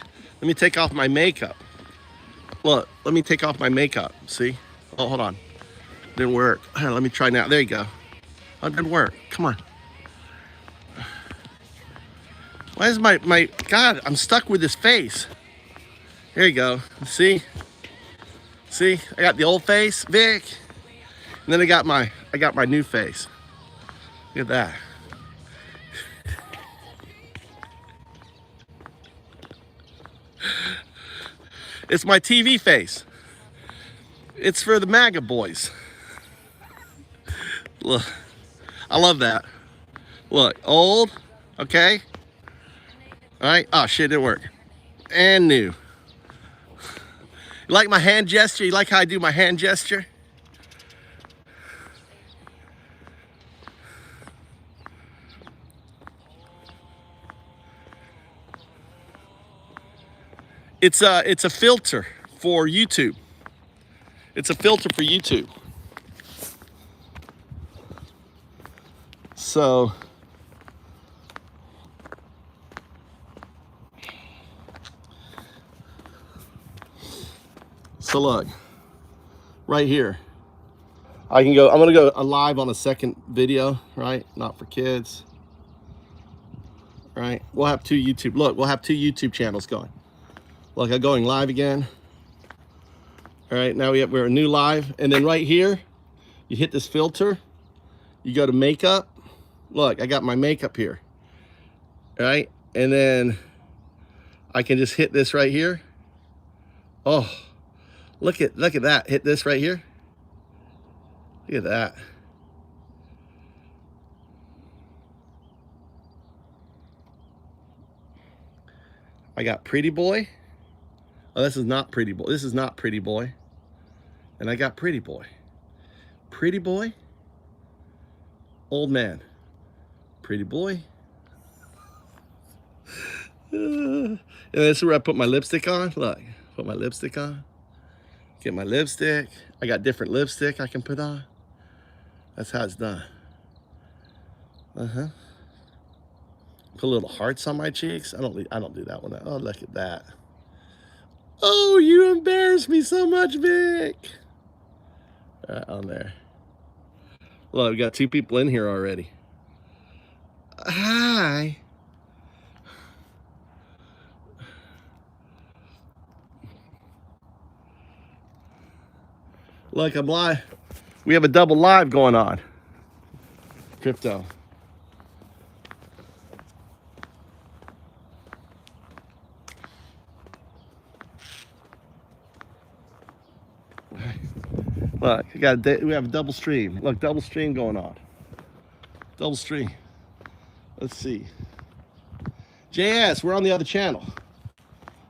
me take off my makeup. Look, let me take off my makeup. See? Oh, hold on. Didn't work. Here, let me try now. There you go. Oh, it didn't work. Come on. Why is my God, I'm stuck with this face. There you go. See? See? I got the old face, Vic. And then I got my new face. Look at that. It's my TV face. It's for the MAGA boys. Look, I love that. Look, old, okay. All right, oh shit, it didn't work. And new. You like my hand gesture? You like how I do my hand gesture? It's a filter for YouTube. It's a filter for YouTube. So look, right here. I'm gonna go live on a second video, right? Not for kids. Right? We'll have two YouTube channels going. Look, I'm going live again. All right, now we're a new live. And then right here, you hit this filter. You go to makeup. Look, I got my makeup here. All right, and then I can just hit this right here. Oh, look at that. Hit this right here. Look at that. I got Pretty Boy. Oh, this is not Pretty Boy. This is not Pretty Boy. And I got Pretty Boy. Pretty Boy. Old man. Pretty Boy. And this is where I put my lipstick on. Look, put my lipstick on. Get my lipstick. I got different lipstick I can put on. That's how it's done. Put little hearts on my cheeks. I don't do that one. Oh, look at that. Oh, you embarrass me so much, Vic. All right, on there. Look, we got 2 people in here already. Hi. Look, I'm live. We have a double live going on. Crypto. Look, we have a double stream. Look, double stream going on. Double stream. Let's see. JS, we're on the other channel.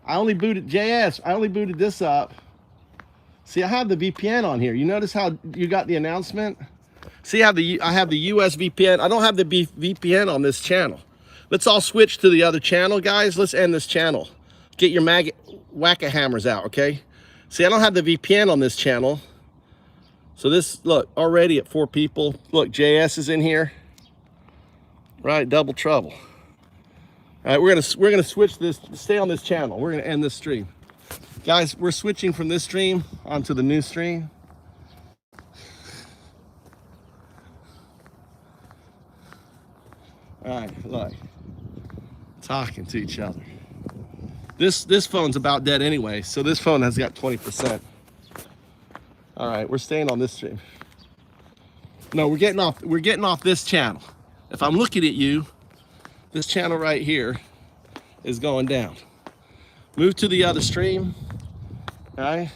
I only booted this up. See, I have the VPN on here. You notice how you got the announcement? See, I have the US VPN. I don't have the VPN on this channel. Let's all switch to the other channel, guys. Let's end this channel. Get your MAGA whack-a hammers out, okay? See, I don't have the VPN on this channel. So this, look, already at 4 people. Look, JS is in here. Right, double trouble. All right, we're gonna switch this, stay on this channel. We're gonna end this stream. Guys, we're switching from this stream onto the new stream. All right, look, talking to each other. This phone's about dead anyway, so this phone has got 20%. All right, we're staying on this stream. No, we're getting off this channel. If I'm looking at you, this channel right here is going down. Move to the other stream. All right.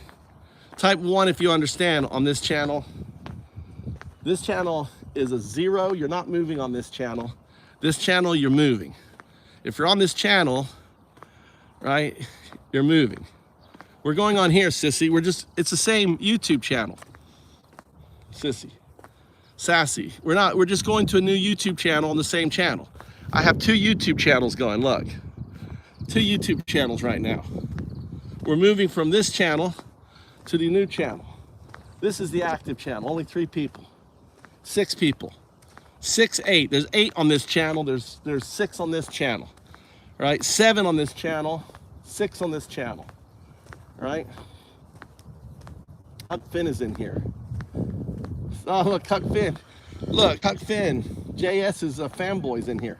Type 1 if you understand on this channel. This channel is a 0. You're not moving on this channel. This channel, you're moving. If you're on this channel, right, you're moving. We're going on here, sissy. It's the same YouTube channel. Sissy. Sassy. We're just going to a new YouTube channel on the same channel. I have 2 YouTube channels going, look. 2 YouTube channels right now. We're moving from this channel to the new channel. This is the active channel, only 3 people. 6 people. 6, 8. There's 8 on this channel. There's 6 on this channel. Right? 7 on this channel. 6 on this channel. Right? Huck Finn is in here. Oh, look, Huck Finn. Look, Huck Finn. JS's fanboys in here.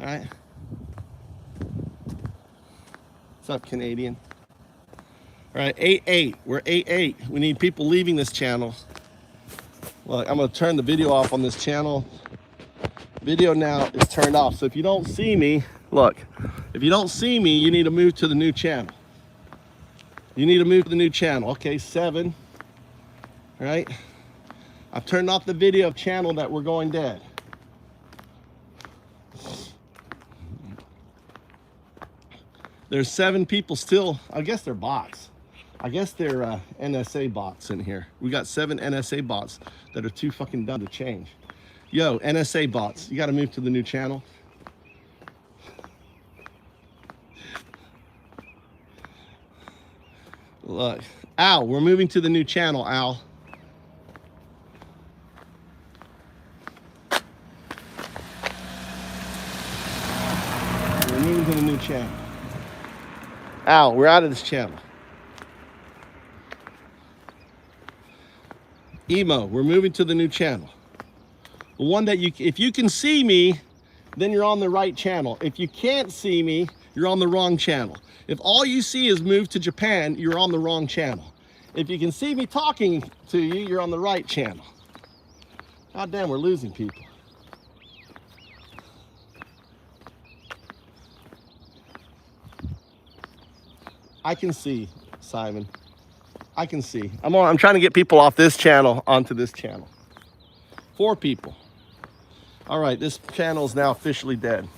All right. What's up, Canadian? All right, 8-8. We're 8-8. We need people leaving this channel. Well, I'm going to turn the video off on this channel. Video now is turned off. So if you don't see me, look, if you don't see me, you need to move to the new channel. You need to move to the new channel. Okay, 7. All right. I've turned off the video of channel that we're going dead. There's 7 people still. I guess they're bots. I guess they're NSA bots in here. We got 7 NSA bots that are too fucking dumb to change. Yo, NSA bots, you got to move to the new channel. Look, Al, we're moving to the new channel, Al. We're moving to the new channel. Al, we're out of this channel. Emo, we're moving to the new channel. The one that if you can see me, then you're on the right channel. If you can't see me, you're on the wrong channel. If all you see is move to Japan, you're on the wrong channel. If you can see me talking to you, you're on the right channel. God damn, we're losing people. I can see, Simon. I can see. I'm trying to get people off this channel onto this channel. 4 people. All right, this channel is now officially dead.